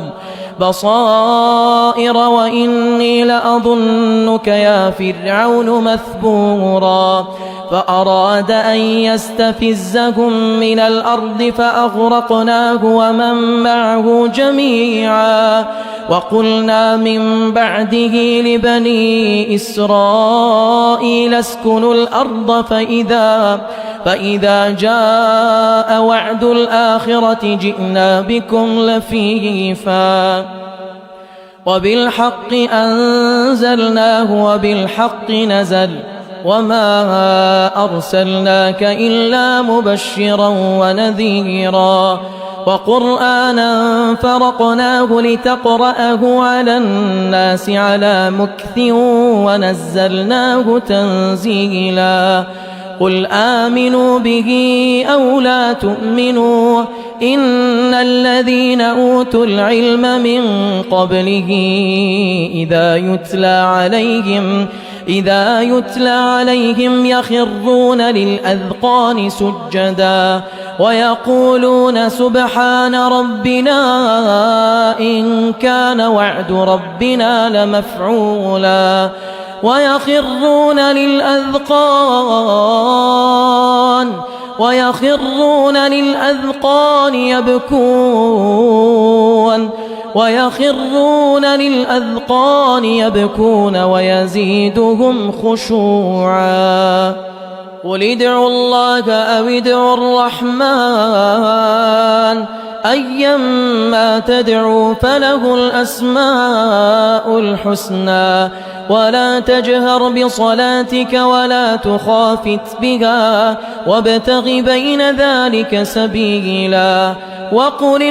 A: بصائر وإني لأظنك يا فرعون مثبورا فأراد أن يستفزهم من الأرض فأغرقناه ومن معه جميعا وقلنا من بعده لبني إسرائيل اسكنوا الأرض فإذا جاء وعد الآخرة جئنا بكم لفيفا وبالحق أنزلناه وبالحق نزل وما أرسلناك إلا مبشرا ونذيرا وقرآنا فرقناه لتقرأه على الناس على مكث ونزلناه تنزيلا قل آمنوا به أو لا تؤمنوا إن الذين أوتوا العلم من قبله إذا يتلى عليهم يخرون للأذقان سجدا ويقولون سبحان ربنا إن كان وعد ربنا لمفعولا ويخرون للأذقان يبكون ويزيدهم خشوعا قل ادعوا الله أو ادعوا الرحمن أيما تدعوا فله الأسماء الحسنى ولا تجهر بصلاتك ولا تخافت بها وابتغ بين ذلك سبيلا وقل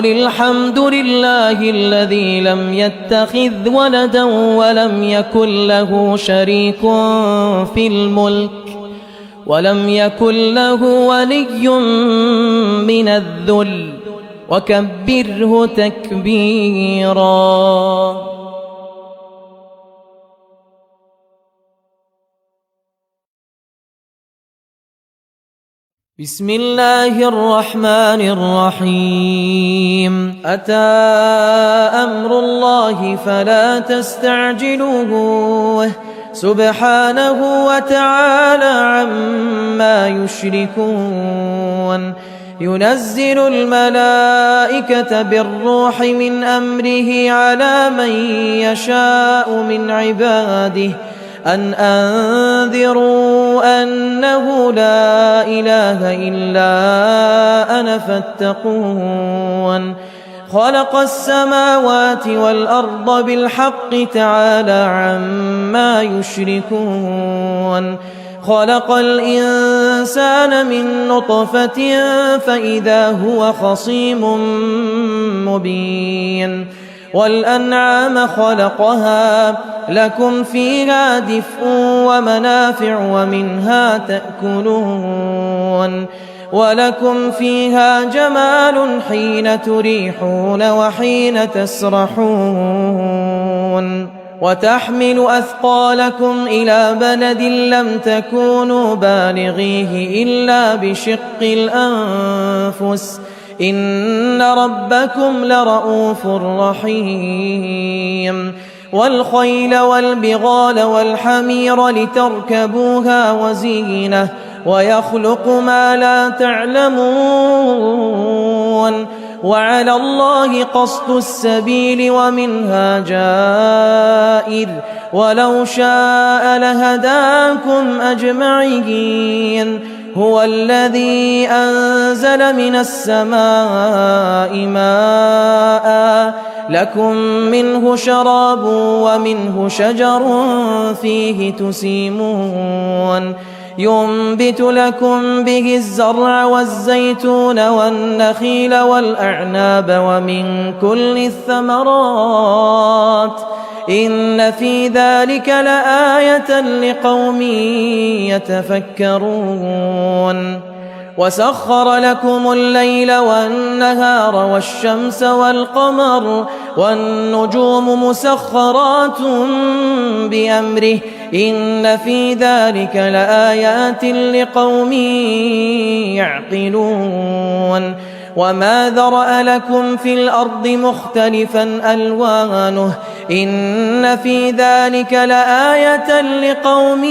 A: الحمد لله الذي لم يتخذ ولدا ولم يكن له شريك في الملك ولم يكن له ولي من الذل وكبره تكبيرا. بسم الله الرحمن الرحيم. أتى أمر الله فلا تستعجلوه سبحانه وتعالى عما يشركون. ينزل الملائكة بالروح من أمره على من يشاء من عباده أن أنذروا أنه لا إله إلا أنا فاتقون. خلق السماوات والأرض بالحق تعالى عما يشركون. خلق الإنسان من نطفة فإذا هو خصيم مبين. والأنعام خلقها لكم فيها دفء ومنافع ومنها تأكلون ولكم فيها جمال حين تريحون وحين تسرحون. وتحمل أثقالكم إلى بلد لم تكونوا بالغيه إلا بشق الأنفس إن ربكم لرؤوف رحيم. والخيل والبغال والحمير لتركبوها وزينة ويخلق ما لا تعلمون. وعلى الله قصد السبيل ومنها جائر ولو شاء لهداكم أجمعين. هو الذي أنزل من السماء ماء لكم منه شراب ومنه شجر فيه تسيمون. ينبت لكم به الزرع والزيتون والنخيل والأعناب ومن كل الثمرات إن في ذلك لآية لقوم يتفكرون. وسخر لكم الليل والنهار والشمس والقمر والنجوم مسخرات بأمره إن في ذلك لآيات لقوم يعقلون. وما ذرأ لكم في الأرض مختلفا ألوانه إن في ذلك لآية لقوم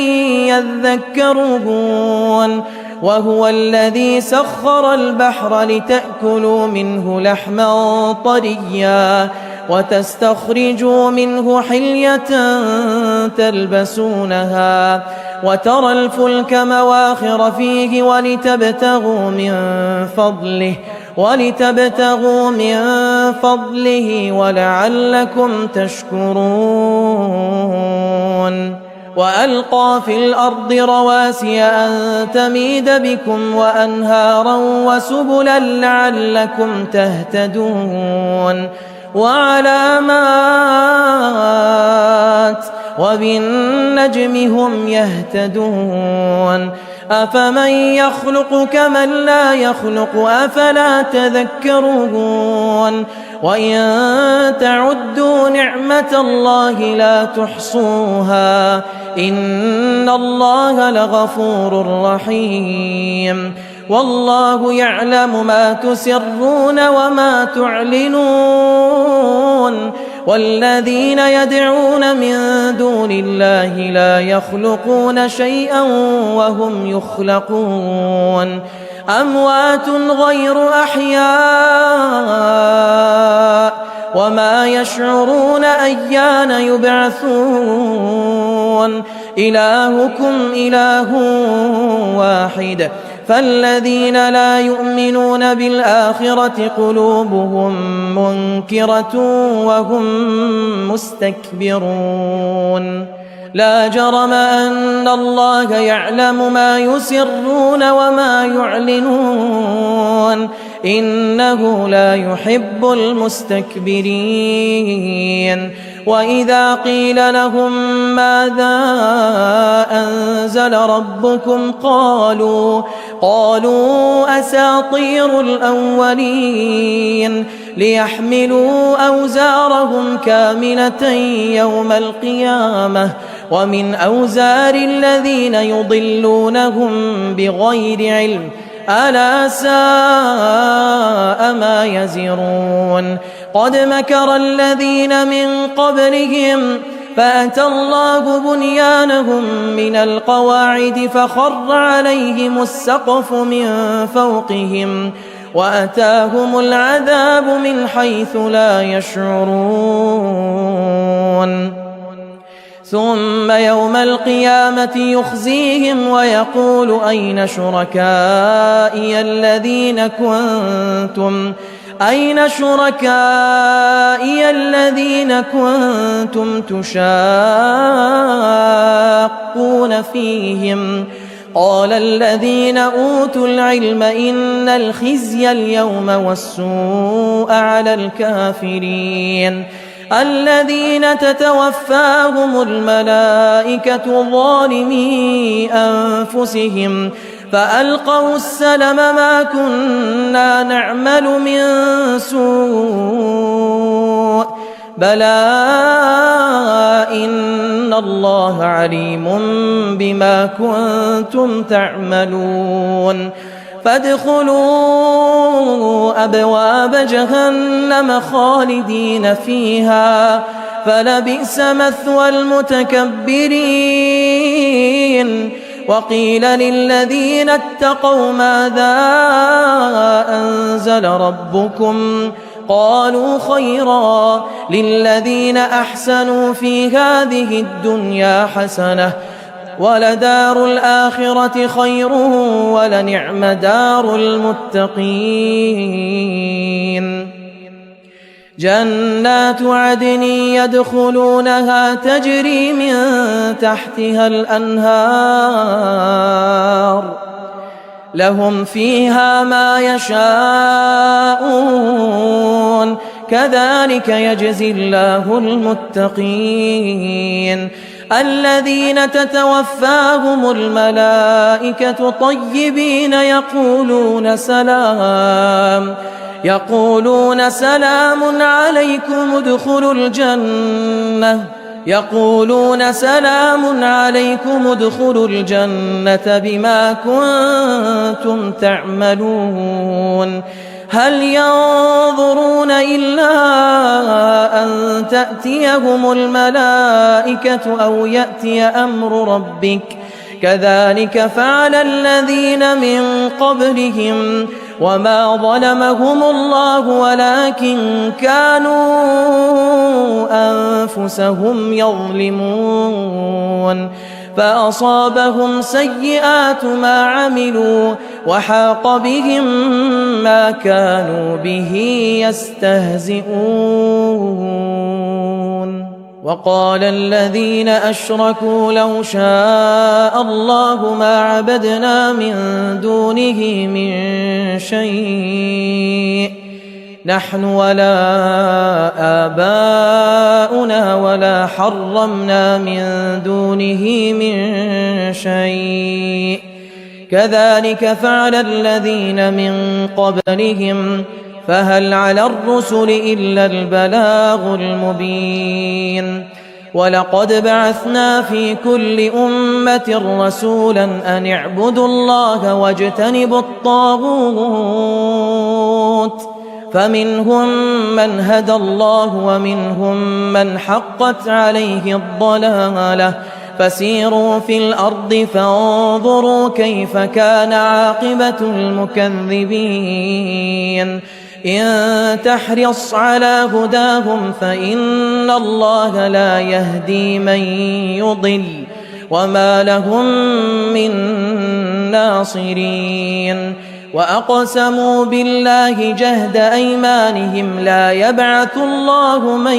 A: يذكرون. وهو الذي سخر البحر لتأكلوا منه لحما طريا وتستخرجوا منه حلية تلبسونها وترى الفلك مواخر فيه ولتبتغوا من فضله ولعلكم تشكرون. وألقى في الأرض رواسي أن تميد بكم وأنهارا وسبلا لعلكم تهتدون. وعلامات وبالنجم هم يهتدون. أفمن يخلق كمن لا يخلق أفلا تذكرون. وإن تعدوا نعمة الله لا تحصوها إن الله لغفور رحيم. والله يعلم ما تسرون وما تعلنون. والذين يدعون من دون الله لا يخلقون شيئا وهم يخلقون. أموات غير أحياء وما يشعرون أيان يبعثون. إلهكم إله واحد فالذين لا يؤمنون بالآخرة قلوبهم منكرة وهم مستكبرون لا جرم أن الله يعلم ما يسرون وما يعلنون إنه لا يحب المستكبرين وإذا قيل لهم ماذا أنزل ربكم قالوا أساطير الأولين ليحملوا أوزارهم كاملة يوم القيامة ومن أوزار الذين يضلونهم بغير علم ألا ساء ما يزرون قد مكر الذين من قبلهم فأتى الله بنيانهم من القواعد فخر عليهم السقف من فوقهم وأتاهم العذاب من حيث لا يشعرون ثم يوم القيامة يخزيهم ويقول أين شركائي الذين كنتم تشاقون فيهم قال الذين أوتوا العلم إن الخزي اليوم والسوء على الكافرين الذين تتوفاهم الملائكة ظالمي أنفسهم فألقوا السلم ما كنا نعمل من سوء بلى إن الله عليم بما كنتم تعملون فادخلوا أبواب جهنم خالدين فيها فلبئس مثوى المتكبرين وقيل للذين اتقوا ماذا أنزل ربكم قالوا خيرا للذين أحسنوا في هذه الدنيا حسنة ولدار الآخرة خير ولنعم دار المتقين جنات عدن يدخلونها تجري من تحتها الأنهار لهم فيها ما يشاءون كذلك يجزي الله المتقين الذين تتوفاهم الملائكة طيبين يقولون سلام عليكم ادخلوا الجنة بما كنتم تعملون هل ينظرون إلا أن تأتيهم الملائكة أو يأتي أمر ربك كذلك فعل الذين من قبلهم وما ظلمهم الله ولكن كانوا أنفسهم يظلمون فأصابهم سيئات ما عملوا وحاق بهم ما كانوا به يستهزئون وقال الذين أشركوا لو شاء الله ما عبدنا من دونه من شيء نحن ولا آباؤنا ولا حرمنا من دونه من شيء كذلك فعل الذين من قبلهم فهل على الرسل إلا البلاغ المبين ولقد بعثنا في كل أمة رسولا أن اعبدوا الله واجتنبوا الطاغوت فمنهم من هدى الله ومنهم من حقت عليه الضلالة فسيروا في الأرض فانظروا كيف كان عاقبة المكذبين إن تحرص على هداهم فإن الله لا يهدي من يضل وما لهم من الناصرين وأقسموا بالله جهد أيمانهم لا يبعث الله من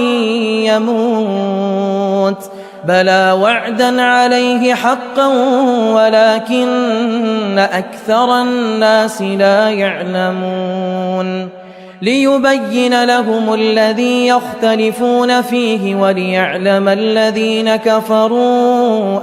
A: يموت بلى وعدا عليه حقا ولكن أكثر الناس لا يعلمون ليبين لهم الذي يختلفون فيه وليعلم الذين كفروا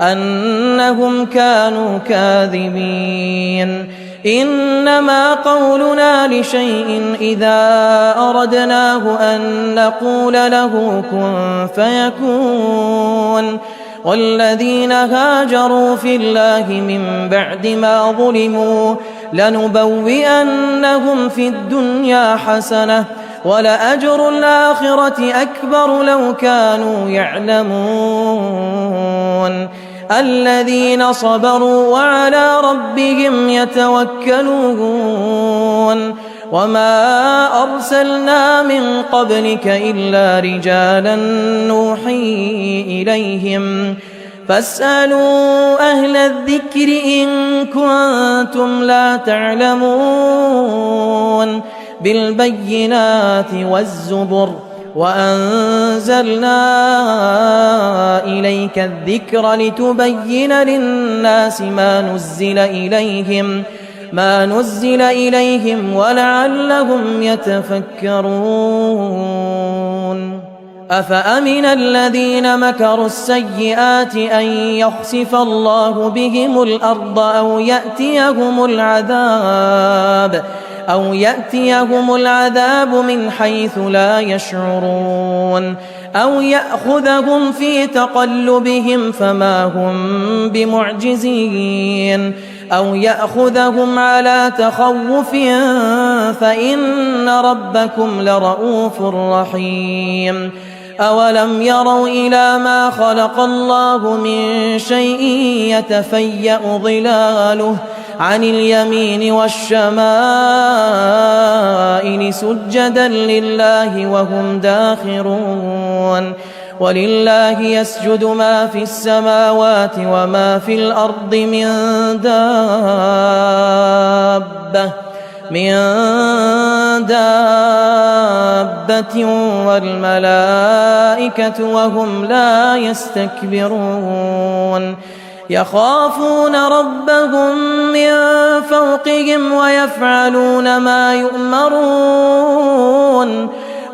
A: أنهم كانوا كاذبين إنما قولنا لشيء إذا أردناه أن نقول له كن فيكون والذين هاجروا في الله من بعد ما ظلموا لنبوئنهم في الدنيا حسنة ولأجر الآخرة أكبر لو كانوا يعلمون الذين صبروا وعلى ربهم يتوكلون وما أرسلنا من قبلك إلا رجالا نوحي إليهم فاسألوا أهل الذكر إن كنتم لا تعلمون بالبينات والزبر وأنزلنا إليك الذكر لتبين للناس ما نزل إليهم ولعلهم يتفكرون أفأمن الذين مكروا السيئات أن يخسف الله بهم الأرض أو يأتيهم العذاب من حيث لا يشعرون أو يأخذهم في تقلبهم فما هم بمعجزين أو يأخذهم على تخوف فإن ربكم لرؤوف رحيم أولم يروا إلى ما خلق الله من شيء يتفيأ ظلاله عن اليمين والشمائل سجدا لله وهم داخرون ولله يسجد ما في السماوات وما في الأرض من دابة والملائكة وهم لا يستكبرون يخافون ربهم من فوقهم ويفعلون ما يؤمرون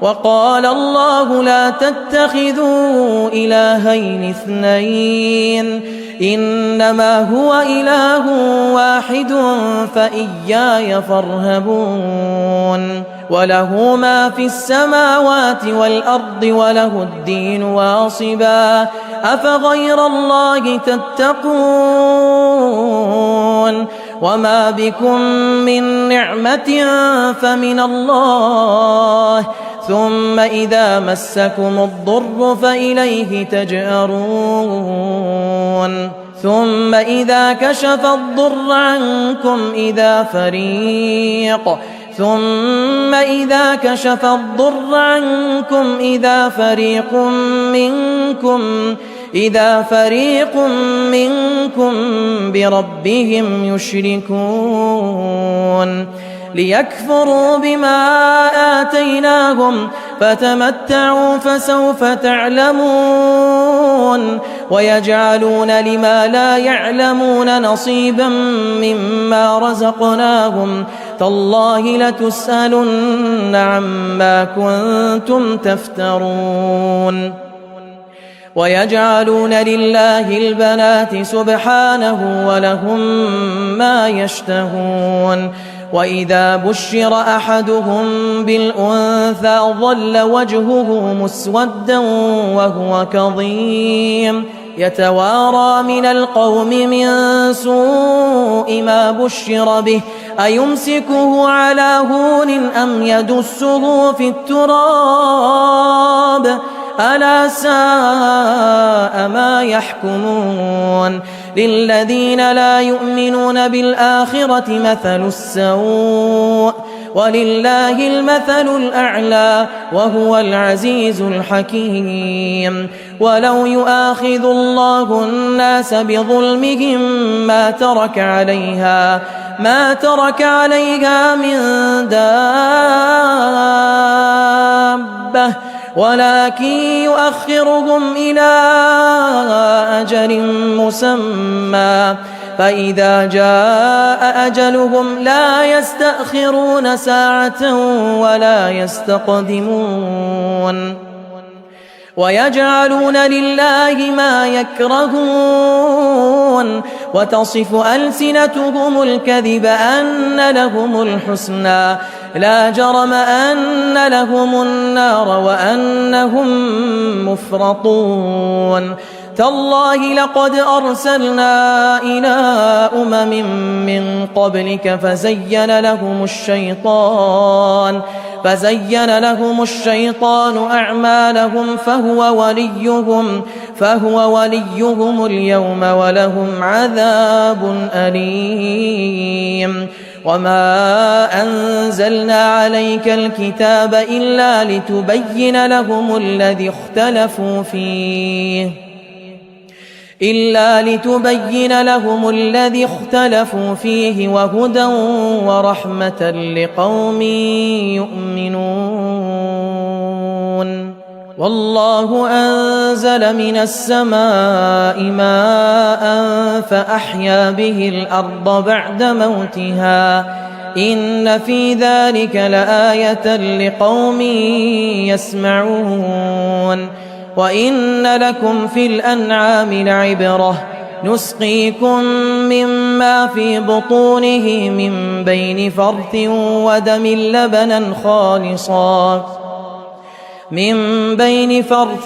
A: وقال الله لا تتخذوا إلهين اثنين إنما هو إله واحد فإياي فارهبون وله ما في السماوات والأرض وله الدين واصبا أفغير الله تتقون وما بكم من نعمة فمن الله ثم إذا مسكم الضر فإليه تجأرون ثم إذا كشف الضر عنكم إذا فريق منكم بربهم يشركون ليكفروا بما آتيناهم فتمتعوا فسوف تعلمون ويجعلون لما لا يعلمون نصيبا مما رزقناهم تالله لتسألن عما كنتم تفترون ويجعلون لله البنات سبحانه ولهم ما يشتهون وإذا بشر أحدهم بالأنثى ظل وجهه مسودا وهو كظيم يتوارى من القوم من سوء ما بشر به أيمسكه على هون أم يدسه في التراب ألا ساء ما يحكمون للذين لا يؤمنون بالآخرة مثل السوء ولله المثل الأعلى وهو العزيز الحكيم. ولو يؤاخذ الله الناس بظلمهم ما ترك عليها من دابة ولكن يؤخرهم إلى أجل مسمى فإذا جاء أجلهم لا يستأخرون ساعة ولا يستقدمون. ويجعلون لله ما يكرهون وتصف ألسنتهم الكذب أن لهم الحسنى لا جرم أن لهم النار وأنهم مفرطون. تالله لقد أرسلنا إلى من قبلك فزين لهم الشيطان أعمالهم فهو وليهم اليوم ولهم عذاب أليم. وما أنزلنا عليك الكتاب إلا لتبين لهم الذي اختلفوا فيه وهدى ورحمة لقوم يؤمنون. والله أنزل من السماء ماء فأحيا به الأرض بعد موتها إن في ذلك لآية لقوم يسمعون. وإن لكم في الأنعام لعبرة نسقيكم مما في بطونه من بين فرث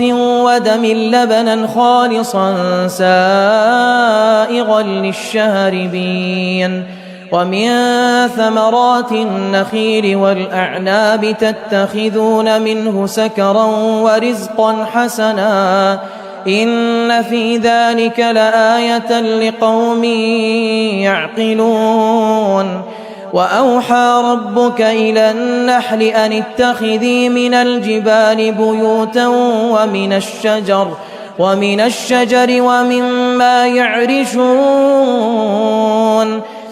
A: ودم لبنا خالصا سائغا للشاربين. ومن ثمرات النخيل والأعناب تتخذون منه سكرا ورزقا حسنا إن في ذلك لآية لقوم يعقلون. وأوحى ربك إلى النحل أن اتخذي من الجبال بيوتا ومن الشجر ومما يعرشون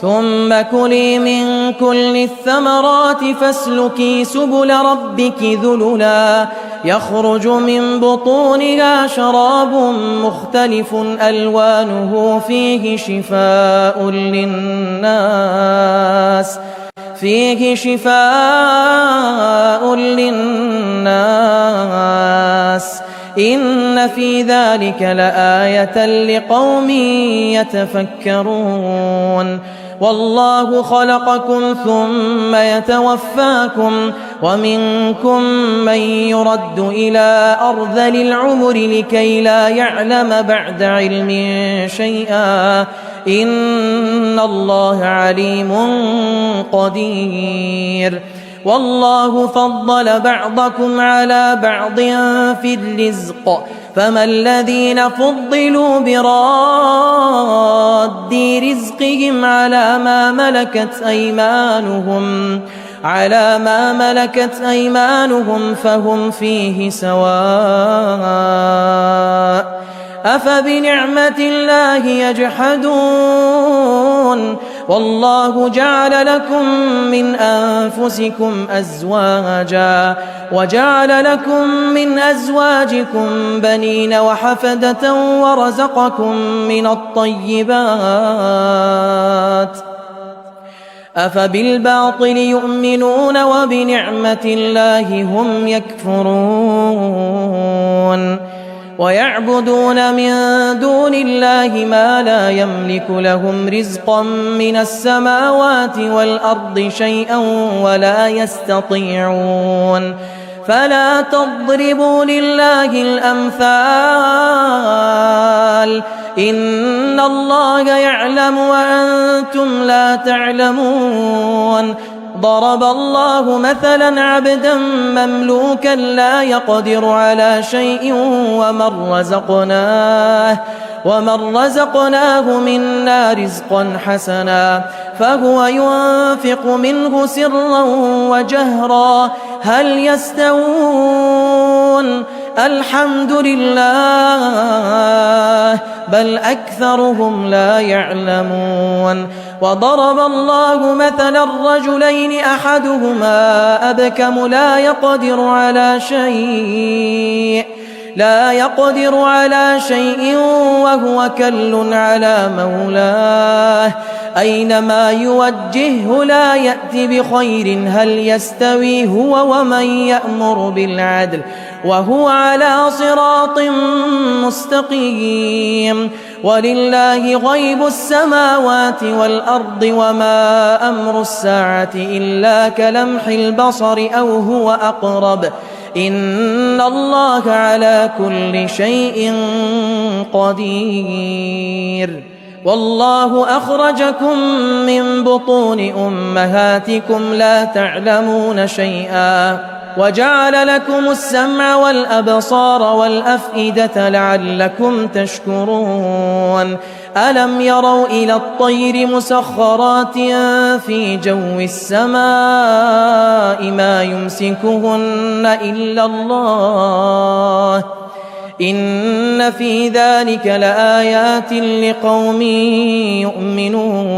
A: ثم كلي من كل الثمرات فاسلكي سبل ربك ذللا يخرج من بطونها شراب مختلف ألوانه فيه شفاء للناس إن في ذلك لآية لقوم يتفكرون. والله خلقكم ثم يتوفاكم ومنكم من يرد إلى أرذل العمر لكي لا يعلم بعد علم شيئا إن الله عليم قدير. والله فضل بعضكم على بعض في الرزق فما الذين فضلوا براد رزقهم على ما ملكت أيمانهم فهم فيه سواء. أفبنعمة الله يجحدون والله جعل لكم من أنفسكم أزواجا وجعل لكم من أزواجكم بنين وحفدة ورزقكم من الطيبات أفبالباطل يؤمنون وبنعمة الله هم يكفرون. ويعبدون من دون الله ما لا يملك لهم رزقا من السماوات والأرض شيئا ولا يستطيعون. فلا تضربوا لله الأمثال إن الله يعلم وأنتم لا تعلمون. ضرب الله مثلا عبدا مملوكا لا يقدر على شيء ومن رزقناه منا رزقا حسنا فهو ينفق منه سرا وجهرا هل يستوون الحمد لله بل أكثرهم لا يعلمون وضرب الله مثلا الرجلين أحدهما أبكم لا يقدر على شيء وهو كل على مولاه أينما يوجهه لا يأتي بخير هل يستوي هو ومن يأمر بالعدل وهو على صراط مستقيم ولله غيب السماوات والأرض وما أمر الساعة إلا كلمح البصر أو هو أقرب إن الله على كل شيء قدير والله أخرجكم من بطون أمهاتكم لا تعلمون شيئا وجعل لكم السمع والأبصار والأفئدة لعلكم تشكرون ألم يروا إلى الطير مسخرات في جو السماء ما يمسكهن إلا الله إن في ذلك لآيات لقوم يؤمنون